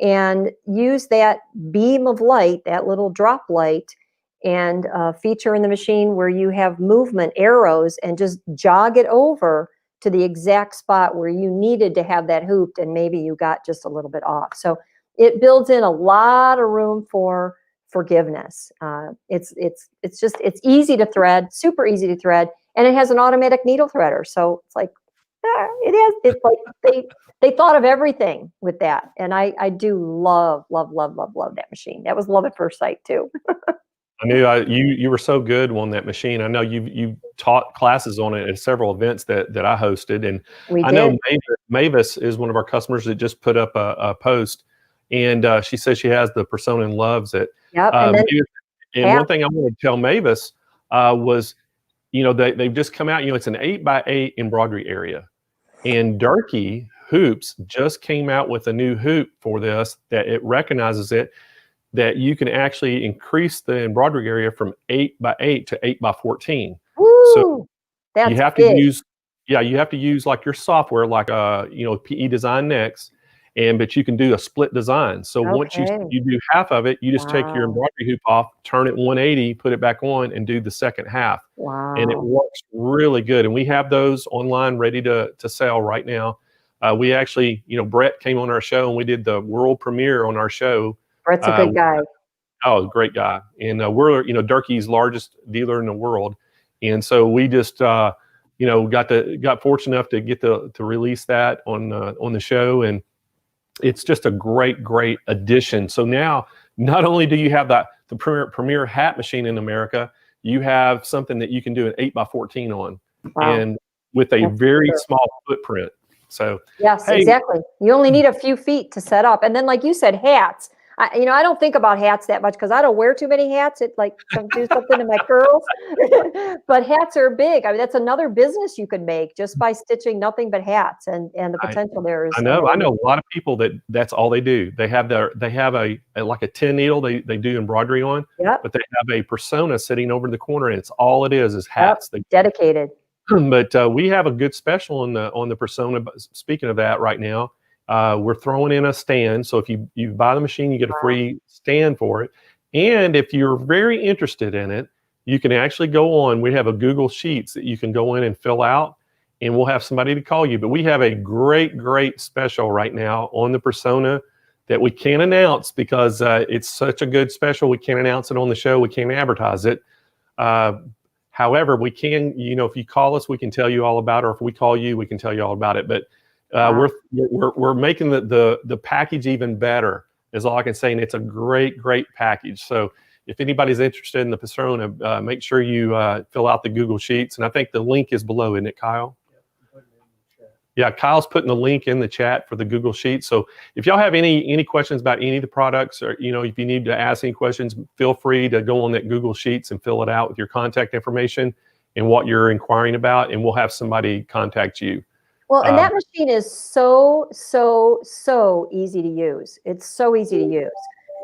and use that beam of light, that little drop light, and feature in the machine where you have movement arrows and just jog it over to the exact spot where you needed to have that hooped, and maybe you got just a little bit off. So it builds in a lot of room for forgiveness. It's easy to thread, super easy to thread, and it has an automatic needle threader. So it's like it's like they thought of everything with that, and I do love that machine. That was love at first sight too. I knew you were so good on that machine. I know you taught classes on it at several events that I hosted, and I know Mavis is one of our customers that just put up a post, and she says she has the Persona and loves it. Yep. And one thing I wanted to tell Mavis was, they've just come out. It's an 8x8 embroidery area, and Durkee Hoops just came out with a new hoop for this that it recognizes it, that you can actually increase the embroidery area from 8x8 to 8x14. Woo, so that's you have big. to use, you have to use like your software, like PE Design Next, but you can do a split design. So once you Okay. do half of it, you just take your Wow. embroidery hoop off, turn it 180, put it back on, and do the second half. And it Wow. works really good. And we have those online ready to sell right now. We actually, Brett came on our show and we did the world premiere on our show. Brett's a good guy. Oh, great guy. And we're, Durkee's largest dealer in the world. And so we just, got fortunate enough to get to release that on the show. And it's just a great addition. So now, not only do you have the premier hat machine in America, you have something that you can do an 8x14 on, Wow. and with a very small footprint. So yes, hey, exactly. You only need a few feet to set up. And then, like you said, hats. I don't think about hats that much because I don't wear too many hats. It like do something to my curls. But hats are big. I mean, that's another business you could make just by stitching nothing but hats, and the potential there is. I know a lot of people that's all they do. They have a like a 10 needle they do embroidery on, Yep. but they have a persona sitting over in the corner, and it's all it is hats. Yep. Dedicated. But we have a good special on the persona. Speaking of that, right now, we're throwing in a stand. So if you buy the machine, you get a free stand for it. And if you're very interested in it, you can actually go on. We have a Google Sheets that you can go in and fill out, and we'll have somebody to call you. But we have a great special right now on the persona that we can't announce because it's such a good special. We can't announce it on the show. We can't advertise it. However, we can, if you call us, we can tell you all about it. Or if we call you, we can tell you all about it. But we're making the package even better, is all I can say. And it's a great package. So if anybody's interested in the persona, make sure you fill out the Google Sheets. And I think the link is below, isn't it, Kyle? Yeah, Kyle's putting the link in the chat for the Google Sheet. So if y'all have any questions about any of the products, or if you need to ask any questions, feel free to go on that Google Sheets and fill it out with your contact information and what you're inquiring about, and we'll have somebody contact you. Well, and that machine is so easy to use. It's so easy to use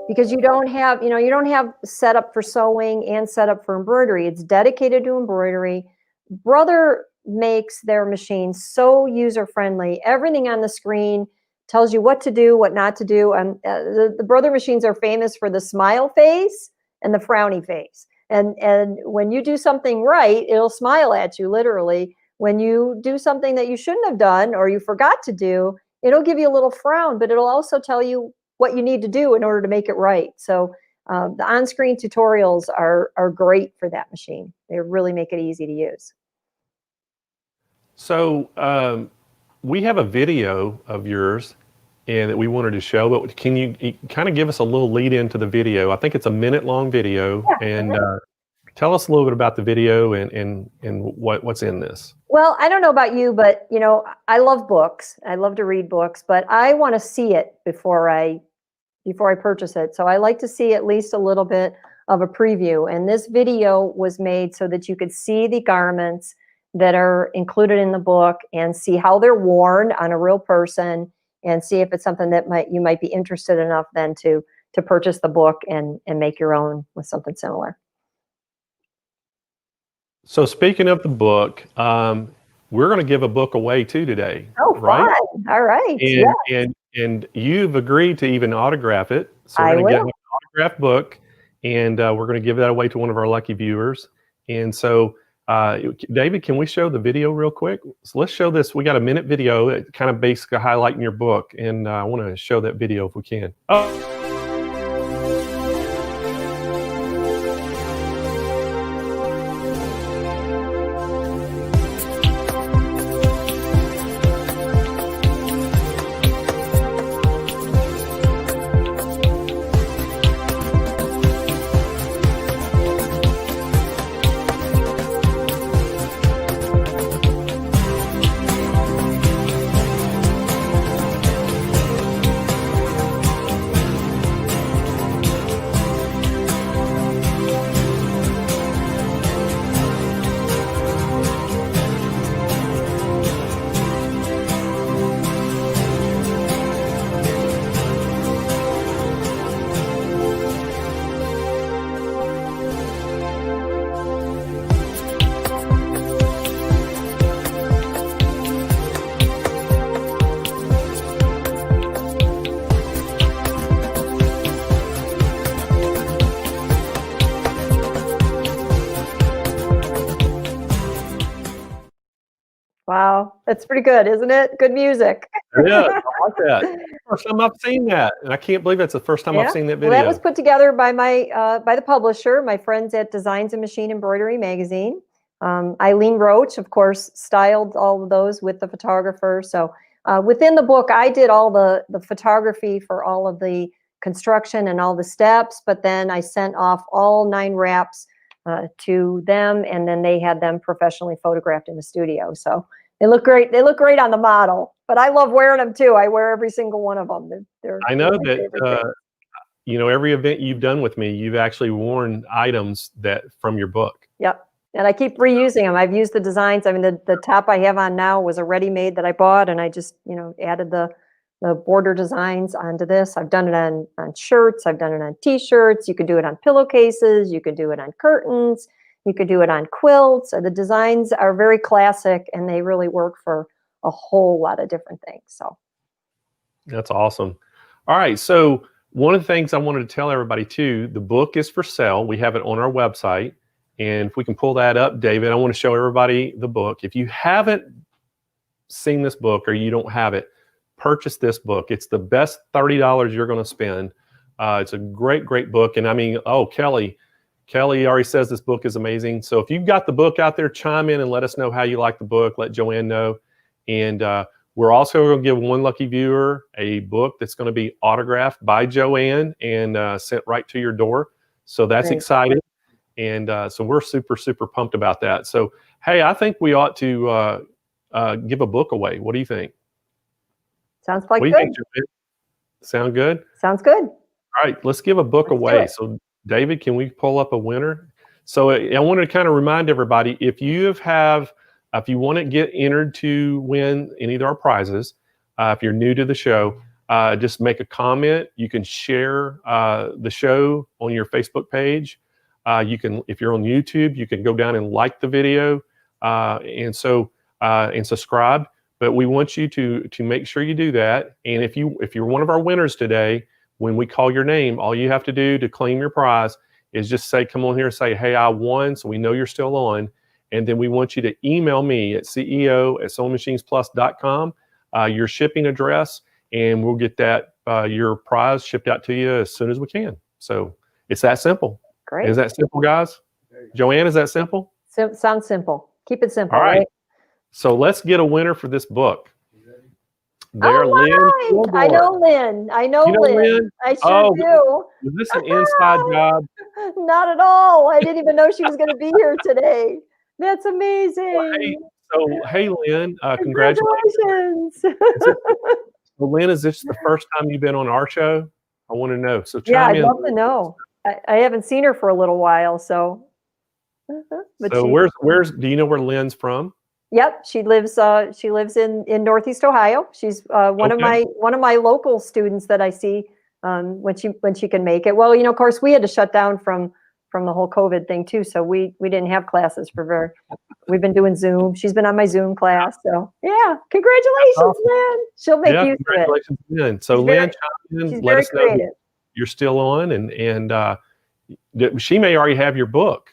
because you don't have setup for sewing and setup for embroidery. It's dedicated to embroidery. Brother makes their machine so user-friendly. Everything on the screen tells you what to do, what not to do. The Brother machines are famous for the smile face and the frowny face. And when you do something right, it'll smile at you, literally. When you do something that you shouldn't have done or you forgot to do, it'll give you a little frown, but it'll also tell you what you need to do in order to make it right. So the on-screen tutorials are great for that machine. They really make it easy to use. So we have a video of yours and that we wanted to show, but can you kind of give us a little lead into the video? I think it's a minute-long video, and tell us a little bit about the video and what's in this. Well, I don't know about you, but I love books. I love to read books, but I want to see it before I purchase it. So I like to see at least a little bit of a preview. And this video was made so that you could see the garments that are included in the book and see how they're worn on a real person, and see if it's something that you might be interested enough then to purchase the book and make your own with something similar. So speaking of the book, we're going to give a book away too today. Oh, right? Fun. All right. And you've agreed to even autograph it. So we're going to get an autographed book, and we're going to give that away to one of our lucky viewers. And so, David, can we show the video real quick? So let's show this. We got a minute video, kind of basically highlighting your book, and I want to show that video if we can. Oh. Wow, that's pretty good, isn't it? Good music. Yeah, I like that. First time I've seen that, and I can't believe that's the first time I've seen that Well, video. that was put together by by the publisher, my friends at Designs and Machine Embroidery magazine. Eileen Roach, of course, styled all of those with the photographer. So within the book, I did all the photography for all of the construction and all the steps, but then I sent off all 9 wraps to them, and then they had them professionally photographed in the studio. So they look great. They look great on the model, but I love wearing them too. I wear every single one of them. I know my that, favorite thing. you know, every event you've done with me, you've actually worn items that from your book. Yep. And I keep reusing them. I've used the designs. I mean, the top I have on now was a ready-made that I bought, and I just, added the border designs onto this. I've done it on shirts. I've done it on T-shirts. You could do it on pillowcases. You could do it on curtains. You could do it on quilts. The designs are very classic, and they really work for a whole lot of different things. So That's awesome. All right. So one of the things I wanted to tell everybody too, the book is for sale. We have it on our website. And if we can pull that up, David, I want to show everybody the book. If you haven't seen this book or you don't have it, purchase this book. It's the best $30 you're going to spend. It's a great, great book. And I mean, oh, Kelly already says this book is amazing. So if you've got the book out there, chime in and let us know how you like the book. Let Joanne know. And we're also going to give one lucky viewer a book that's going to be autographed by Joanne and sent right to your door. So that's exciting. And so we're super, super pumped about that. So, hey, I think we ought to give a book away. What do you think? sounds like What do you think, Joanne? Sound good? Sounds good. All right, let's give a book away. So, David, can we pull up a winner? So I want to kind of remind everybody, if you want to get entered to win any of our prizes, if you're new to the show, just make a comment. You can share the show on your Facebook page. You can, if you're on YouTube, you can go down and like the video and subscribe. But we want you to make sure you do that. And if you're one of our winners today, when we call your name, all you have to do to claim your prize is just say, come on here and say, hey, I won, so we know you're still on. And then we want you to email me at CEO@SewingMachinesPlus.com, your shipping address, and we'll get that your prize shipped out to you as soon as we can. So it's that simple. Great. Is that simple, guys? Joanne, is that simple? Sounds simple. Keep it simple. All right. Right? So let's get a winner for this book. There, Lynn. I know Lynn. I know Lynn. I sure do. Was this an inside job? Not at all. I didn't even know she was going to be here today. That's amazing. Hey, Lynn, congratulations. Well, Lynn, is this the first time you've been on our show? I want to know. So yeah, I'd love to know. I haven't seen her for a little while, so. But so where's do you know where Lynn's from? Yep, she lives in Northeast Ohio. She's one of my local students that I see when she can make it. Well, of course, we had to shut down from the whole COVID thing too, so we didn't have classes we've been doing Zoom. She's been on my Zoom class, so yeah. Congratulations, Lynn. She'll make use of it. Congratulations, Lynn. So Lynn, let us know you're still on, and she may already have your book.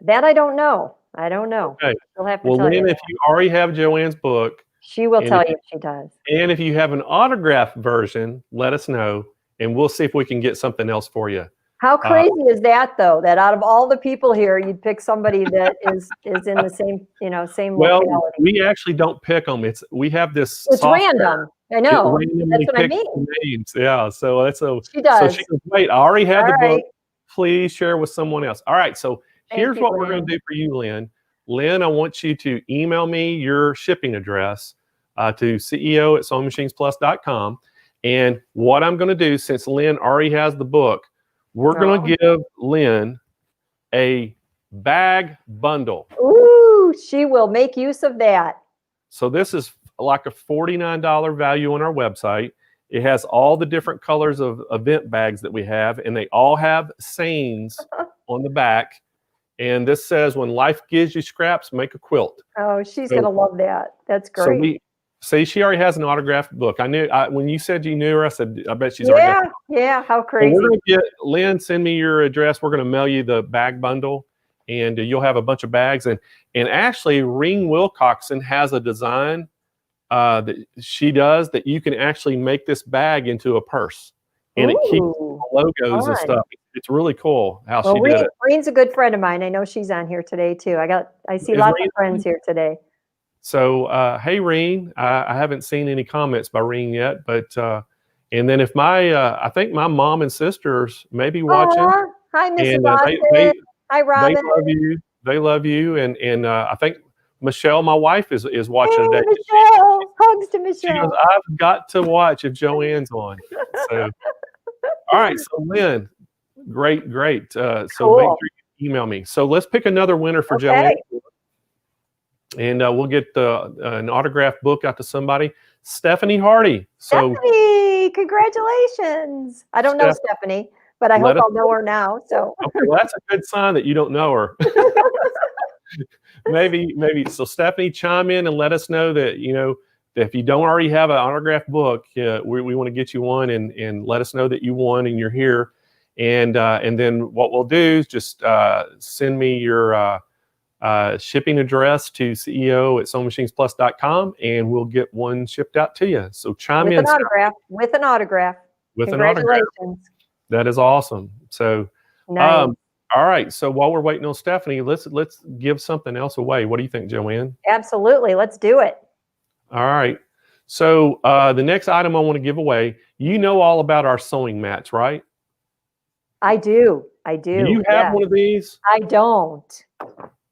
That I don't know. Okay. She'll have to tell Lynn, you if you already have Joanne's book, she will tell you if she does. And if you have an autographed version, let us know, and we'll see if we can get something else for you. How crazy is that, though? That out of all the people here, you'd pick somebody that is in the same locality. We actually don't pick them. We have this. It's random. I know. That's what I mean. Names. Yeah. So that's She does. So she goes, wait, I already have the book. Please share with someone else. All right. So here's what we're going to do for you, Lynn. Lynn, I want you to email me your shipping address to CEO@SewingMachinesPlus.com. And what I'm going to do, since Lynn already has the book, we're going to give Lynn a bag bundle. Ooh, she will make use of that. So this is like a $49 value on our website. It has all the different colors of event bags that we have, and they all have sayings on the back. And this says, when life gives you scraps, make a quilt. Oh, she's going to love that. That's great. See, she already has an autographed book. I knew when you said you knew her, I said, I bet she's already got it. Yeah, how crazy. So we're going to get Lynn, send me your address. We're going to mail you the bag bundle. and you'll have a bunch of bags. And actually, Ring Wilcoxon has a design that she does that you can actually make this bag into a purse, and it keeps the logos and stuff. It's really cool how she did it. Reen's a good friend of mine. I know she's on here today too. I see lots of friends here today. So, hey, Reen, I haven't seen any comments by Reen yet, but, and then if I think my mom and sisters may be watching. Hi, Mrs. Austin. Hi, Robin. They love you. And I think Michelle, my wife, is watching today. Michelle, hugs to Michelle. She goes, I've got to watch if Joanne's on. So, all right. So, Lynn, great. So cool. Make sure you email me. So let's pick another winner for Joanne. And we'll get an autographed book out to somebody. Stephanie Hardy. So, Stephanie, congratulations. I don't know Stephanie, but I hope I'll know her now. So okay, well, that's a good sign that you don't know her. maybe. So Stephanie, chime in and let us know that, if you don't already have an autographed book, we want to get you one, and let us know that you won and you're here. And then what we'll do is just send me your shipping address to CEO@SewingMachinesPlus.com, and we'll get one shipped out to you. So chime in. With an autograph. Congratulations. That is awesome. So, nice. All right. So while we're waiting on Stephanie, let's give something else away. What do you think, Joanne? Absolutely. Let's do it. All right. So the next item I want to give away, all about our sewing mats, right? I do. Do you have one of these? I don't.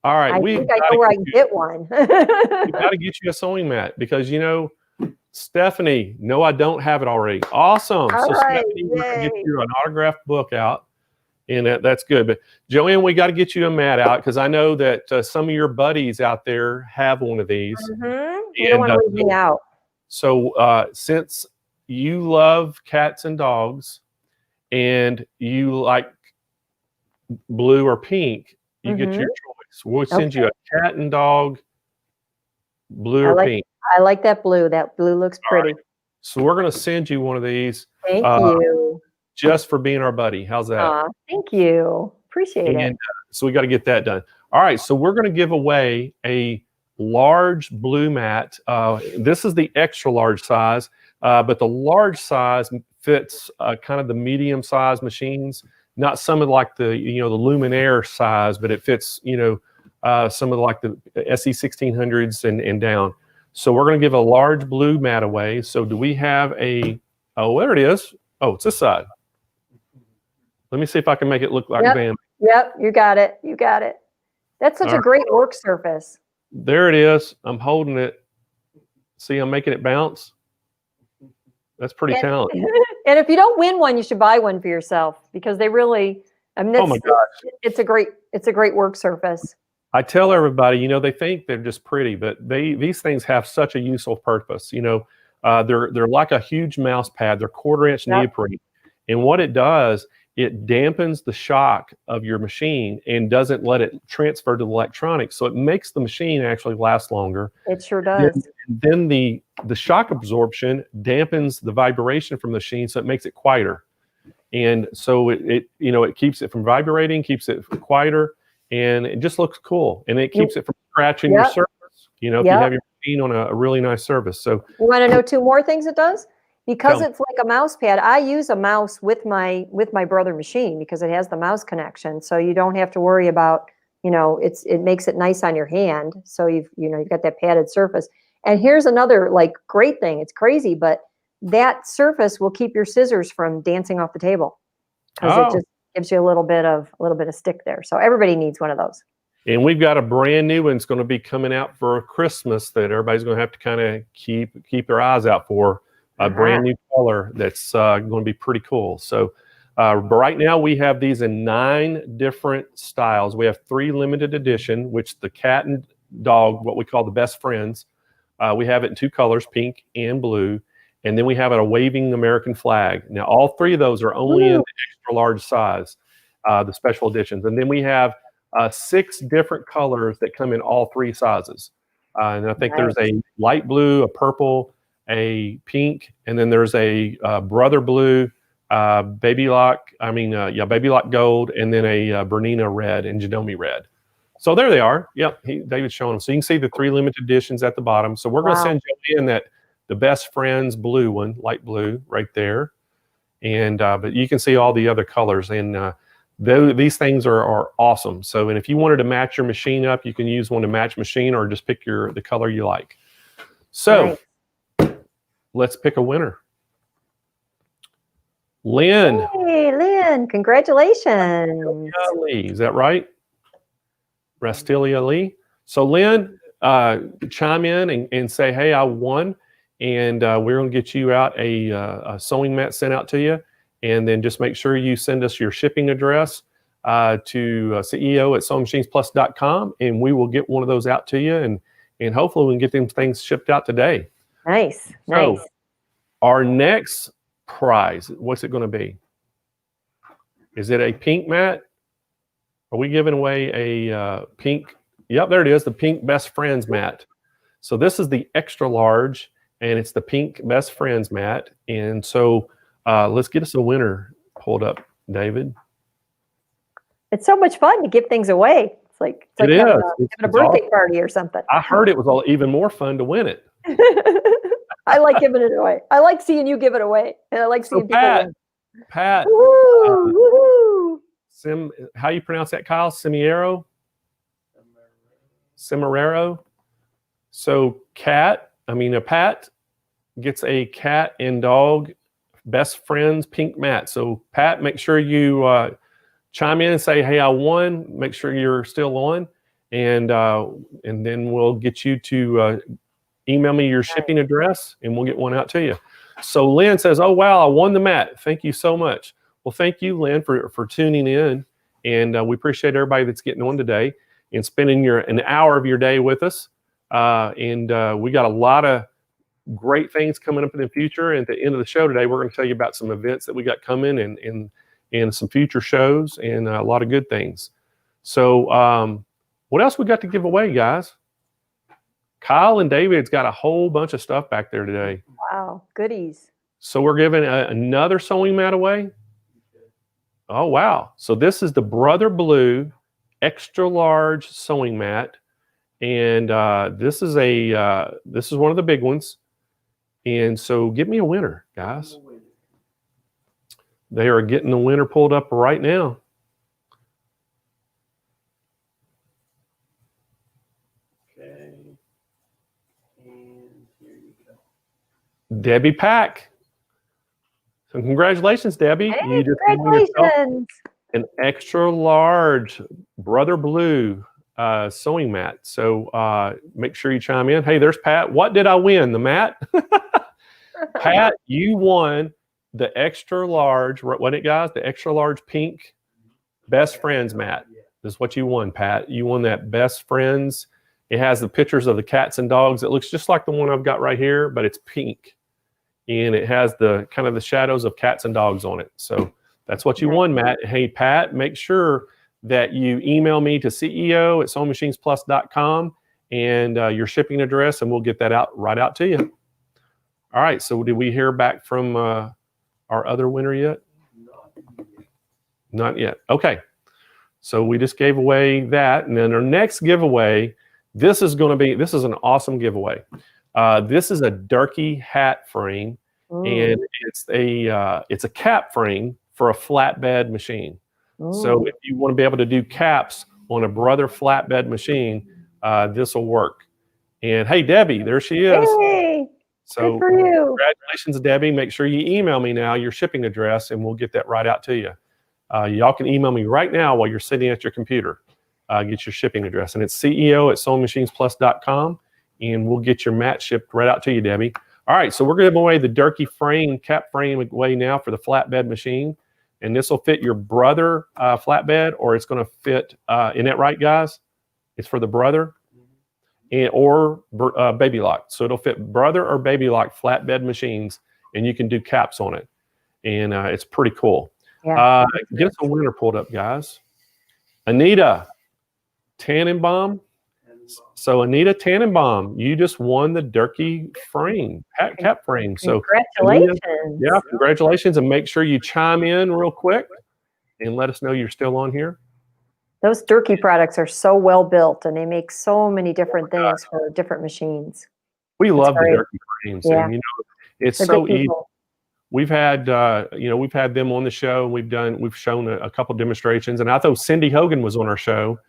All right. I think I know where I can get one. We've got to get you a sewing mat because, Stephanie, no, I don't have it already. Awesome. All right. Stephanie, we're going to get you an autographed book out, and that's good. But Joanne, we got to get you a mat out because I know that some of your buddies out there have one of these. You don't want to leave me out. So since you love cats and dogs and you like blue or pink, you get your choice. We'll send you a cat and dog, blue or pink. I like that blue. That blue looks pretty. Right. So we're going to send you one of these. Thank you. Just for being our buddy. How's that? Thank you. Appreciate it. So we got to get that done. All right. So we're going to give away a large blue mat. This is the extra large size, but the large size fits kind of the medium size machines. Not some of like the the Luminaire size, but it fits some of like the SE 1600s and down. So we're going to give a large blue mat away. So do we have there it is. Oh, it's this side. Let me see if I can make it look like Bam. Yep, you got it. That's such a great work surface. There it is. I'm holding it. See, I'm making it bounce. That's pretty talented. And if you don't win one, you should buy one for yourself because they really, oh my gosh. It's a great work surface. I tell everybody, they think they're just pretty, but these things have such a useful purpose. They're like a huge mouse pad. They're 1/4 inch neoprene. And what it does, it dampens the shock of your machine and doesn't let it transfer to the electronics. So it makes the machine actually last longer. It sure does. Then the shock absorption dampens the vibration from the machine, so it makes it quieter. And so it keeps it from vibrating, keeps it quieter, and it just looks cool. And it keeps it from scratching your surface. If you have your machine on a really nice surface. So you want to know 2 more things it does? Because it's like a mouse pad, I use a mouse with my Brother machine because it has the mouse connection. So you don't have to worry about, it makes it nice on your hand. So you've got that padded surface. And here's another great thing. It's crazy, but that surface will keep your scissors from dancing off the table because it just gives you a little bit of stick there. So everybody needs one of those. And we've got a brand new one's going to be coming out for Christmas that everybody's going to have to kind of keep their eyes out for. A brand new color that's going to be pretty cool. So right now we have these in 9 different styles. We have 3 limited edition, which the cat and dog, what we call the best friends. We have it in 2 colors, pink and blue. And then we have it a waving American flag. Now all 3 of those are only in the extra large size, the special editions. And then we have 6 different colors that come in all 3 sizes. And I think there's a light blue, a purple, a pink, and then there's a brother blue, baby lock gold, and then a Bernina red and Janome red. So there they are. Yep, David's showing them. So you can see the 3 limited editions at the bottom. So we're going to send Joanne the Best Friends blue one, light blue, right there. And but you can see all the other colors, and these things are awesome. So, and if you wanted to match your machine up, you can use one to match machine, or just pick the color you like. So let's pick a winner. Lynn. Hey, Lynn, congratulations. Lee, is that right? Rastelia Lee. So Lynn, chime in and say, hey, I won. And we're going to get you out a sewing mat sent out to you. And then just make sure you send us your shipping address to CEO at SewingMachinesPlus.com. And we will get one of those out to you. And hopefully we can get them things shipped out today. Nice. So our next prize, what's it going to be? Is it a pink mat? Are we giving away a pink? Yep, there it is, the pink Best Friends mat. So this is the extra large, and it's the pink Best Friends mat. And so let's get us a winner pulled up, David. It's so much fun to give things away. It's like having a birthday party or something. I heard it was even more fun to win it. I like giving it away. I like seeing you give it away, and I like seeing people win. Pat, woo-hoo. How you pronounce that, Kyle? Cimarero. So Pat gets a cat and dog Best Friends pink mat. So Pat, make sure you chime in and say, hey, I won. Make sure you're still on, and then we'll get you to email me your shipping address, and we'll get one out to you. So Lynn says, oh, wow, I won the mat. Thank you so much. Well, thank you, Lynn, for tuning in. And we appreciate everybody that's getting on today and spending an hour of your day with us. And we got a lot of great things coming up in the future. And at the end of the show today, we're going to tell you about some events that we got coming and some future shows and a lot of good things. So what else we got to give away, guys? Kyle and David's got a whole bunch of stuff back there today. Wow, goodies. So we're giving another sewing mat away. Oh, wow. So this is the Brother Blue extra large sewing mat. And this is one of the big ones. And so give me a winner, guys. They are getting the winner pulled up right now. Okay. And here you go. Debbie Pack. So congratulations, Debbie. Hey, you just congratulations. An extra large Brother Blue sewing mat. So make sure you chime in. Hey, there's Pat. What did I win? The mat? Pat, you won the extra large, wasn't it, guys? The extra large pink Best Friends mat. This is what you won, Pat. You won that Best Friends. It has the pictures of the cats and dogs. It looks just like the one I've got right here, but it's pink. And it has the kind of the shadows of cats and dogs on it. So that's what you won, Matt. Hey, Pat, make sure that you email me to CEO at SewingMachinesPlus.com and your shipping address, and we'll get that right out to you. All right. So did we hear back from our other winner yet? Not yet. Okay. So we just gave away that. And then our next giveaway, this is an awesome giveaway. This is a Durkee hat frame, and it's a cap frame for a flatbed machine. So if you want to be able to do caps on a Brother flatbed machine, this will work. And hey, Debbie, there she is. Hey, so good for you. Congratulations, Debbie. Make sure you email me now your shipping address, and we'll get that right out to you. Y'all can email me right now while you're sitting at your computer. Get your shipping address, and it's CEO at SewingMachinesPlus.com. And we'll get your mat shipped right out to you, Debbie. All right, so we're going to give away the Durkee frame, cap frame away now for the flatbed machine. And this will fit your Brother flatbed, or it's going to fit, isn't that right, guys? It's for the Brother or Baby Lock. So it'll fit Brother or Baby Lock flatbed machines, and you can do caps on it. And it's pretty cool. Yeah. Get us a winner pulled up, guys. Anita Tannenbaum. So Anita Tannenbaum, you just won the Durkee frame, cap frame. So congratulations. Anita, congratulations. And make sure you chime in real quick and let us know you're still on here. Those Durkee products are so well built, and they make so many different things for different machines. We It's love the great. Durkee frames, Yeah. and it's They're so good easy. people. We've had we've had them on the show. We've shown a couple demonstrations, and I thought Cindy Hogan was on our show,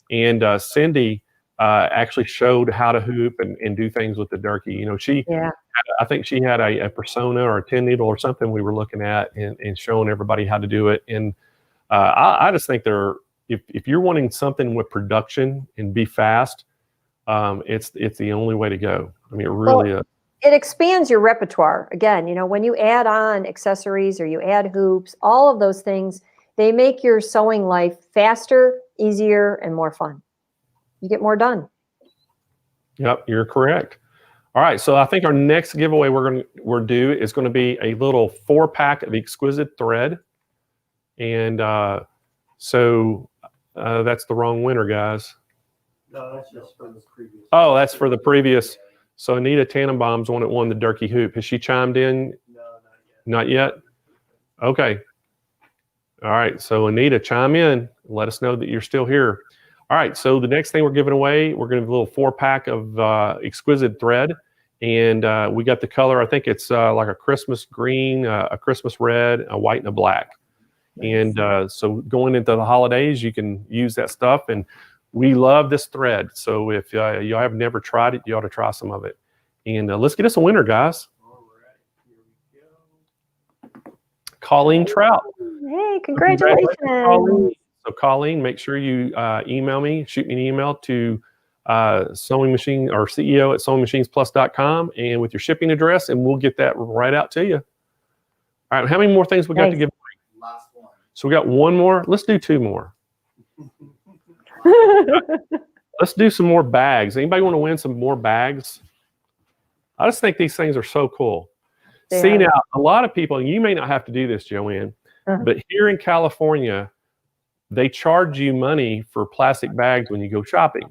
and Cindy actually showed how to hoop and do things with the Durkee. I think she had a persona or a 10 needle or something we were looking at and showing everybody how to do it. And I just think if you're wanting something with production and be fast, it's the only way to go. I mean, it really is. It expands your repertoire. Again, when you add on accessories or you add hoops, all of those things, they make your sewing life faster, easier, and more fun. You get more done. Yep, you're correct. All right, so I think our next giveaway we're due is going to be a little 4-pack of exquisite thread, and so that's the wrong winner, guys. No, that's just for the previous. Oh, that's for the previous. So Anita Tannenbaum's one that won the Durkee hoop. Has she chimed in? No, not yet. Okay. All right. So Anita, chime in. Let us know that you're still here. All right. So the next thing we're giving away, we're going to have a little 4-pack of exquisite thread, and we got the color. I think it's like a Christmas green, a Christmas red, a white, and a black. Nice. And so going into the holidays, you can use that stuff. And we love this thread. So if you have never tried it, you ought to try some of it. And let's get us a winner, guys. All right, here we go. Colleen Trout. Hey, congratulations. Colleen. So Colleen, make sure you email me, shoot me an email to Sewing Machine or CEO at SewingMachinesPlus.com and with your shipping address, and we'll get that right out to you. All right, how many more things we got to give away? Last one. So we got one more. Let's do 2 more. Let's do some more bags. Anybody want to win some more bags? I just think these things are so cool. See, now, a lot of people, and you may not have to do this, Joanne, but here in California, they charge you money for plastic bags when you go shopping.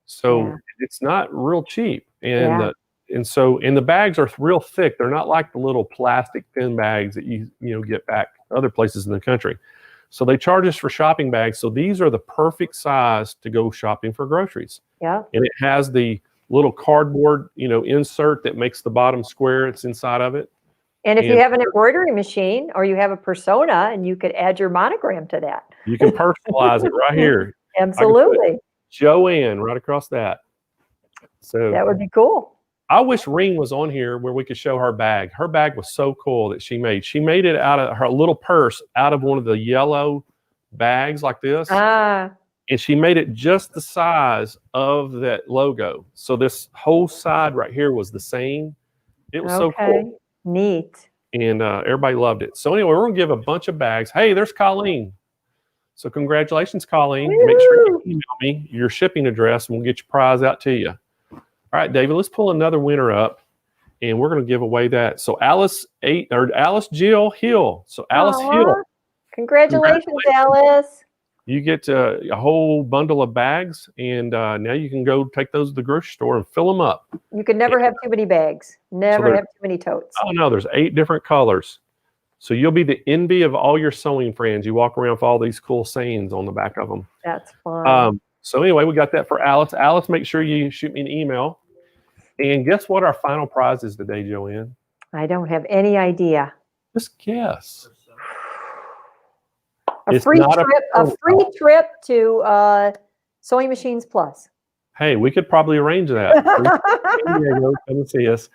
So it's not real cheap. And the bags are real thick. They're not like the little plastic thin bags that you get back other places in the country. So they charge us for shopping bags. So these are the perfect size to go shopping for groceries. Yeah. And it has the little cardboard, insert that makes the bottom square. It's inside of it. And if you have an embroidery machine or you have a persona, and you could add your monogram to that. You can personalize it right here. Absolutely. Joanne right across that. So that would be cool. I wish Ring was on here where we could show her bag. Her bag was so cool that she made. She made it out of her little purse, out of one of the yellow bags like this. And she made it just the size of that logo. So this whole side right here was the same. It was so cool. Neat. And everybody loved it. So anyway, we're going to give a bunch of bags. Hey, there's Colleen. So congratulations, Colleen. Woo! Make sure you email me your shipping address, and we'll get your prize out to you. All right, David, let's pull another winner up, and we're going to give away that. So Alice Jill Hill. So Alice Hill. Congratulations, Alice. You get a whole bundle of bags, and now you can go take those to the grocery store and fill them up. You can never have too many bags. Never have too many totes. Oh, no, there's 8 different colors. So you'll be the envy of all your sewing friends. You walk around with all these cool sayings on the back of them. That's fun. So anyway, we got that for Alice. Alice, make sure you shoot me an email. And guess what our final prize is today, Joanne? I don't have any idea. Just guess. A free trip to Sewing Machines Plus. Hey, we could probably arrange that. Come and see us.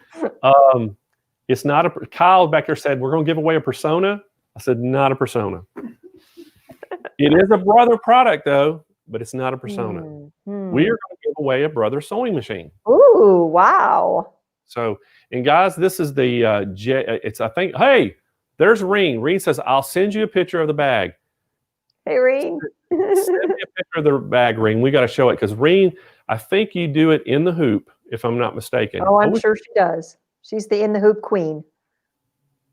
It's not a. Kyle back there said we're going to give away a persona. I said not a persona. It is a Brother product though, but it's not a persona. We are going to give away a Brother sewing machine. Ooh, wow! So, and guys, this is the it's I think. Hey, there's Ring. Ring says I'll send you a picture of the bag. Hey, Ring. Send me a picture of the bag, Ring. We got to show it because Ring, I think you do it in the hoop, if I'm not mistaken. Oh, I'm sure she does. She's the in the hoop queen.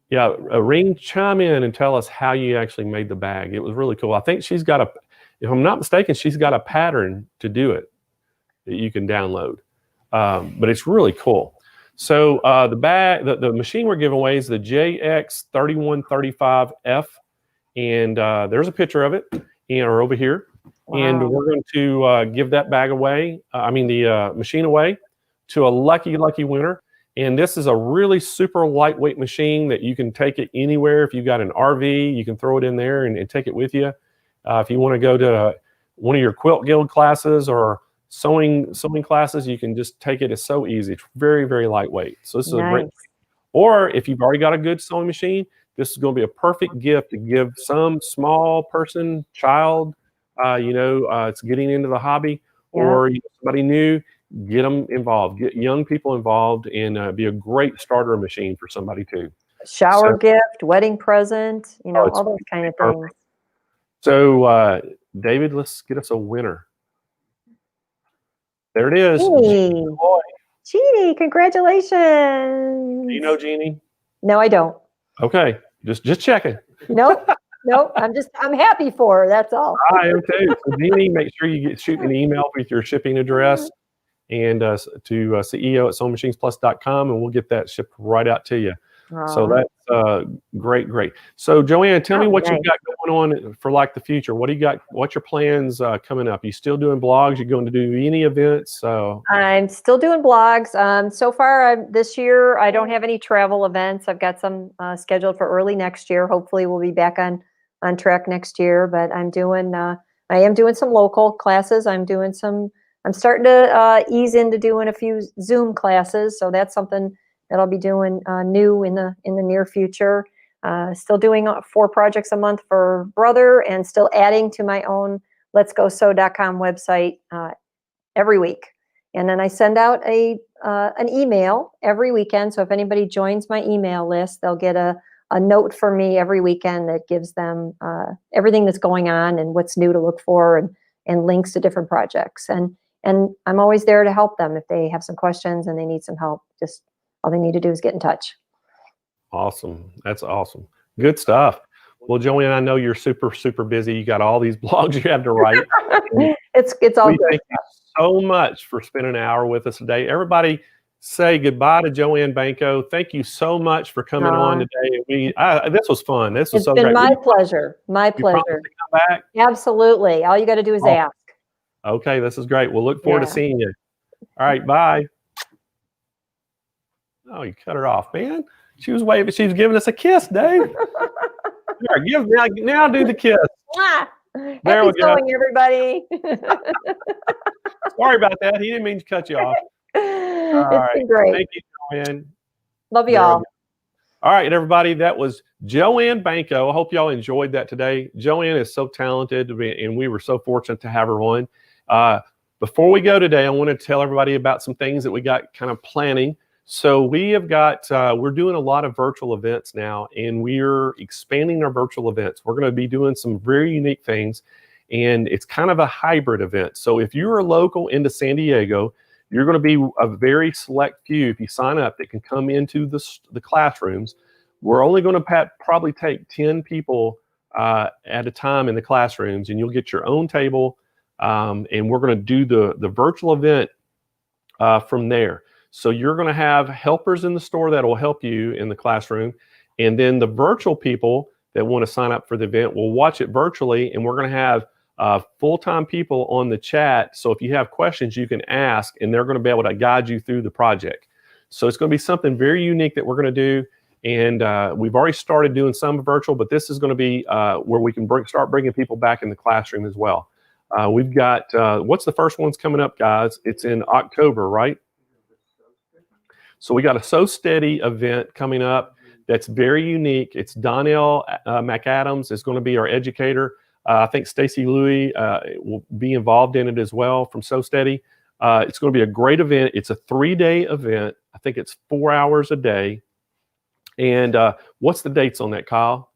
Yeah, Ring, chime in and tell us how you actually made the bag. It was really cool. I think she's got if I'm not mistaken, she's got a pattern to do it that you can download. But it's really cool. So the bag, the machine we're giving away is the JX3135F. And there's a picture of it, or over here. And Wow. we're going to give that bag away. The machine away to a lucky winner. And this is a really super lightweight machine that you can take it anywhere. If you've got an RV, you can throw it in there and take it with you. If you want to go to one of your quilt guild classes or sewing classes, you can just take it. It's so easy. It's very, very lightweight. So this is a great. Nice. Or if you've already got a good sewing machine, this is going to be a perfect gift to give some small person, child, it's getting into the hobby, Yeah. or somebody new. Get them involved. Get young people involved, and be a great starter machine for somebody too. Shower gift, wedding present, it's all those kind of perfect. things. So, David, let's get us a winner. There it is. Hey. Jeannie, congratulations. Do you know Jeannie? No, I don't. Okay, just checking. Nope. I'm happy for her. That's all. I am too. So Jeannie, make sure you shoot me an email with your shipping address and to CEO@SewingMachinesPlus.com, and we'll get that shipped right out to you. So that's great. So Joanne, tell me what you've got going on for like the future. What do you got? What's your plans coming up? You still doing blogs? You going to do any events? I'm still doing blogs. So far this year, I don't have any travel events. I've got some scheduled for early next year. Hopefully we'll be back on track next year, but I am doing some local classes. I'm starting to ease into doing a few Zoom classes. So that's something that I'll be doing new in the near future. Still doing 4 projects a month for Brother, and still adding to my own letsgosew.com website every week. And then I send out an email every weekend. So if anybody joins my email list, they'll get a note from me every weekend that gives them everything that's going on and what's new to look for, and links to different projects. And I'm always there to help them if they have some questions and they need some help. Just all they need to do is get in touch. Awesome. That's awesome. Good stuff. Well, Joanne, I know you're super, super busy. You got all these blogs you have to write. It's all good. Thank you so much for spending an hour with us today. Everybody say goodbye to Joanne Banko. Thank you so much for coming on today. This was fun. This was so great. It's been my pleasure. My pleasure. To come back? Absolutely. All you got to do is ask. Okay, this is great. We'll look forward to seeing you. All right, bye. Oh, you cut her off, man. She was waving. She was giving us a kiss, Dave. Now do the kiss. Happy sewing, everybody. Sorry about that. He didn't mean to cut you off. It's been great. Thank you, Joanne. Love you all. All right, everybody. That was Joanne Banko. I hope y'all enjoyed that today. Joanne is so talented, and we were so fortunate to have her on. Before we go today, I want to tell everybody about some things that we got kind of planning. So we have got, we're doing a lot of virtual events now, and we're expanding our virtual events. We're going to be doing some very unique things, and it's kind of a hybrid event. So if you're a local into San Diego, you're going to be a very select few, if you sign up, that can come into the classrooms. We're only going to probably take 10 people at a time in the classrooms, and you'll get your own table, and we're going to do the virtual event from there. So you're going to have helpers in the store that will help you in the classroom. And then the virtual people that want to sign up for the event will watch it virtually. And we're going to have full-time people on the chat. So if you have questions, you can ask, and they're going to be able to guide you through the project. So it's going to be something very unique that we're going to do. And we've already started doing some virtual, but this is going to be where we can start bringing people back in the classroom as well. We've got, what's the first one's coming up, guys? It's in October, right? So we got a So Steady event coming up that's very unique. It's Donnell McAdams is going to be our educator. I think Stacy Louie will be involved in it as well from So Steady. It's going to be a great event. It's a 3-day event. I think it's 4 hours a day. And what's the dates on that, Kyle?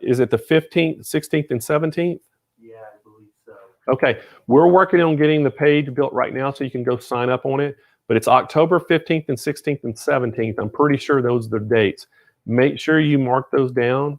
Is it the 15th, 16th, and 17th? Yeah, I believe so. Okay. We're working on getting the page built right now so you can go sign up on it. But it's October 15th and 16th and 17th. I'm pretty sure those are the dates. Make sure you mark those down.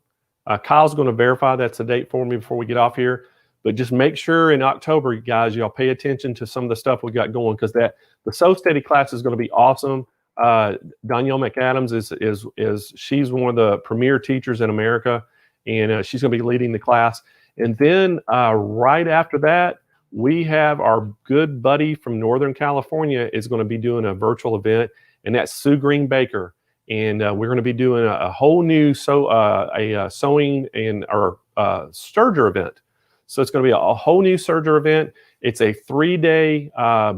Kyle's going to verify that's the date for me before we get off here. But just make sure in October, guys, y'all pay attention to some of the stuff we got going, because the So Steady class is going to be awesome. Donnell McAdams she's one of the premier teachers in America, and she's going to be leading the class. And then right after that, we have our good buddy from Northern California is going to be doing a virtual event, and that's Sue Green Baker. And we're going to be doing a whole new sewing and or serger event. So it's going to be a whole new serger event. It's a 3-day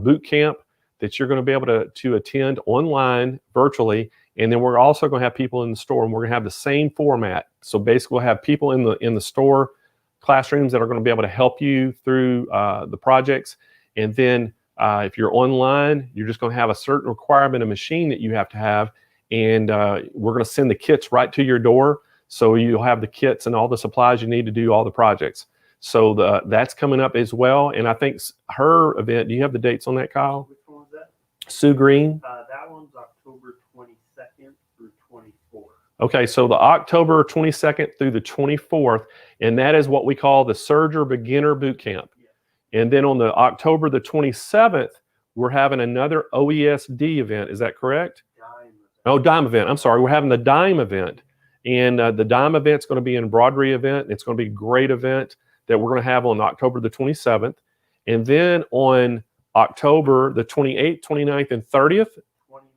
boot camp that you're going to be able to attend online virtually. And then we're also going to have people in the store, and we're going to have the same format. So basically we'll have people in the store classrooms that are going to be able to help you through the projects. And then if you're online, you're just going to have a certain requirement of machine that you have to have. And we're going to send the kits right to your door. So you'll have the kits and all the supplies you need to do all the projects. So that's coming up as well. And I think her event, do you have the dates on that, Kyle? Which one was that? Sue Green? That one's October 22nd through 24th. Okay, so the October 22nd through the 24th, and that is what we call the Serger Beginner Boot Camp. Yeah. And then on the October the 27th, we're having another OESD event. Is that correct? Dime event. I'm sorry. We're having the Dime event. And the Dime event's going to be an embroidery event. It's going to be a great event that we're going to have on October the 27th. And then on October the 28th, 29th, and 30th. 29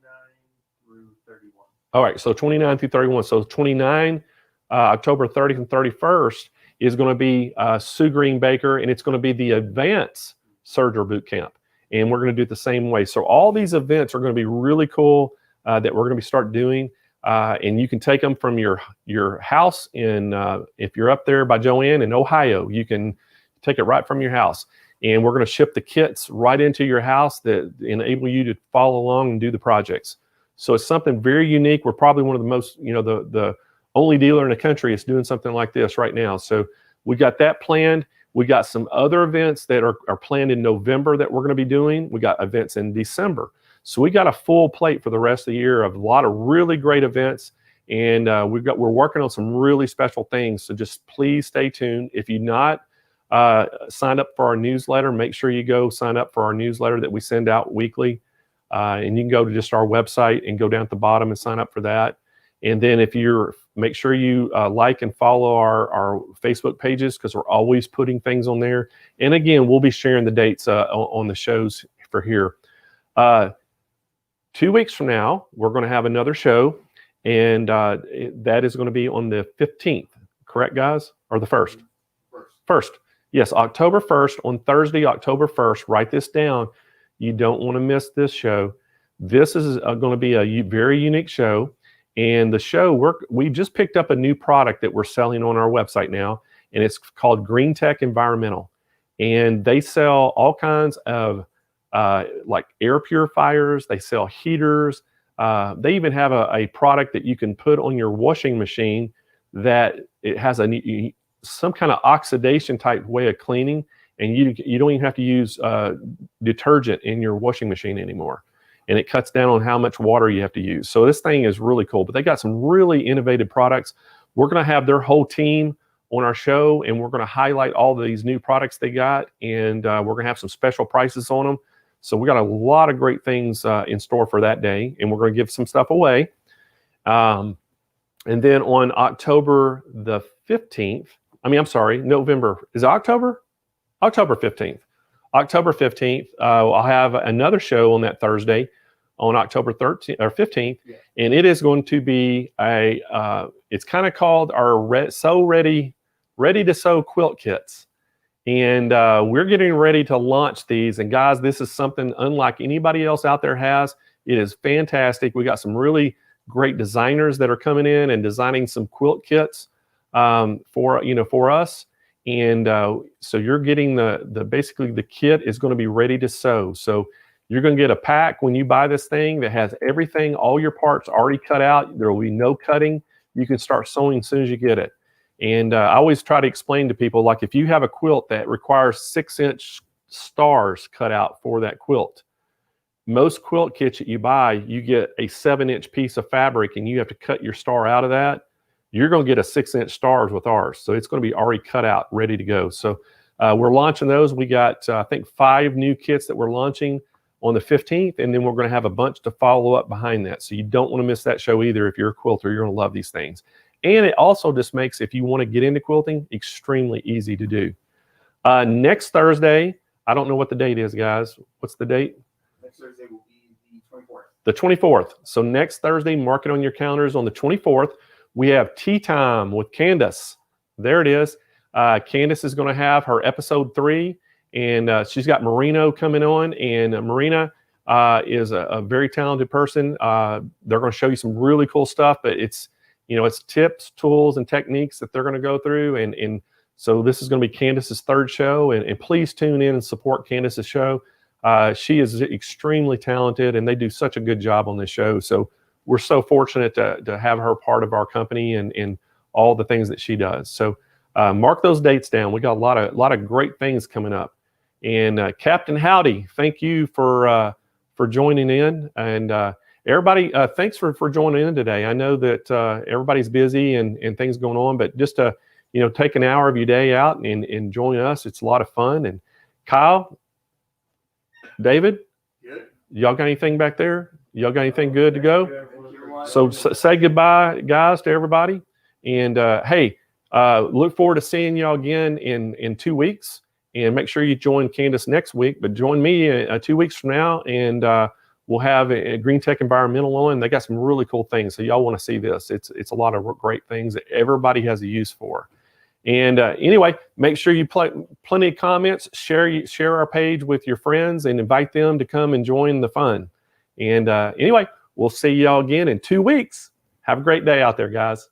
through 31. All right, so 29 through 31. So 29, October 30th and 31st is going to be Sue Green Baker, and it's going to be the Advanced Serger Boot Camp. And we're going to do it the same way. So all these events are going to be really cool that we're going to start doing. And you can take them from your house if you're up there by Joanne in Ohio, you can take it right from your house. And we're going to ship the kits right into your house that enable you to follow along and do the projects. So it's something very unique. We're probably one of the most, the only dealer in the country is doing something like this right now. So we got that planned. We got some other events that are planned in November that we're going to be doing. We got events in December. So we got a full plate for the rest of the year of a lot of really great events. And we're working on some really special things. So just please stay tuned. If you're not signed up for our newsletter, make sure you go sign up for our newsletter that we send out weekly. And you can go to just our website and go down at the bottom and sign up for that. And then make sure you like and follow our Facebook pages, because we're always putting things on there. And again, we'll be sharing the dates on the shows for here. 2 weeks from now, we're going to have another show, and that is going to be on the 15th. Correct, guys? Or the 1st? First. Yes, October 1st, on Thursday, October 1st. Write this down. You don't want to miss this show. This is going to be a very unique show. And the show, we just picked up a new product that we're selling on our website now, and it's called Green Tech Environmental. And they sell all kinds of like air purifiers. They sell heaters. They even have a product that you can put on your washing machine that it has some kind of oxidation type way of cleaning, and you don't even have to use detergent in your washing machine anymore. And it cuts down on how much water you have to use. So this thing is really cool. But they got some really innovative products. We're going to have their whole team on our show, and we're going to highlight all these new products they got, and we're going to have some special prices on them. So we got a lot of great things in store for that day, and we're going to give some stuff away. And then on October the 15th, November, is it October? October 15th. October 15th, I'll have another show on that Thursday on October 13th or 15th, yeah. And it is going to be it's kind of called our ready to sew quilt kits. And we're getting ready to launch these. And guys, this is something unlike anybody else out there has. It is fantastic. We got some really great designers that are coming in and designing some quilt kits for us. And so you're getting basically the kit is going to be ready to sew. So you're going to get a pack when you buy this thing that has everything, all your parts already cut out. There will be no cutting. You can start sewing as soon as you get it. And I always try to explain to people, like if you have a quilt that requires 6-inch stars cut out for that quilt, most quilt kits that you buy, you get a 7-inch piece of fabric and you have to cut your star out of that. You're going to get a 6-inch stars with ours. So it's going to be already cut out, ready to go. So we're launching those. We got, I think, 5 new kits that we're launching on the 15th, and then we're going to have a bunch to follow up behind that. So you don't want to miss that show either. If you're a quilter, you're going to love these things. And it also just makes, if you want to get into quilting, extremely easy to do. Next Thursday, I don't know what the date is, guys. What's the date? Next Thursday will be the 24th. The 24th. So next Thursday, mark it on your calendars. On the 24th, we have Tea Time with Candace. There it is. Candace is going to have her episode 3, and she's got Marino coming on. And Marina is a very talented person. They're going to show you some really cool stuff, but it's tips, tools, and techniques that they're going to go through. And so this is going to be Candace's 3rd show. And please tune in and support Candace's show. She is extremely talented, and they do such a good job on this show. So we're so fortunate to have her part of our company and all the things that she does. So mark those dates down. We got a lot of great things coming up. And Captain Howdy, thank you for joining in. And everybody, thanks for joining in today. I know that everybody's busy and things going on, but just to take an hour of your day out and join us. It's a lot of fun. And Kyle, David, Good. y'all got anything back there? Y'all got anything good to go? Good. So say goodbye, guys, to everybody. And hey, look forward to seeing y'all again in 2 weeks. And make sure you join Candace next week. But join me 2 weeks from now, and we'll have a Green Tech Environmental on. They got some really cool things. So y'all want to see this. It's a lot of great things that everybody has a use for. And anyway, make sure you plenty of comments, share our page with your friends, and invite them to come and join the fun. And anyway, we'll see y'all again in 2 weeks. Have a great day out there, guys.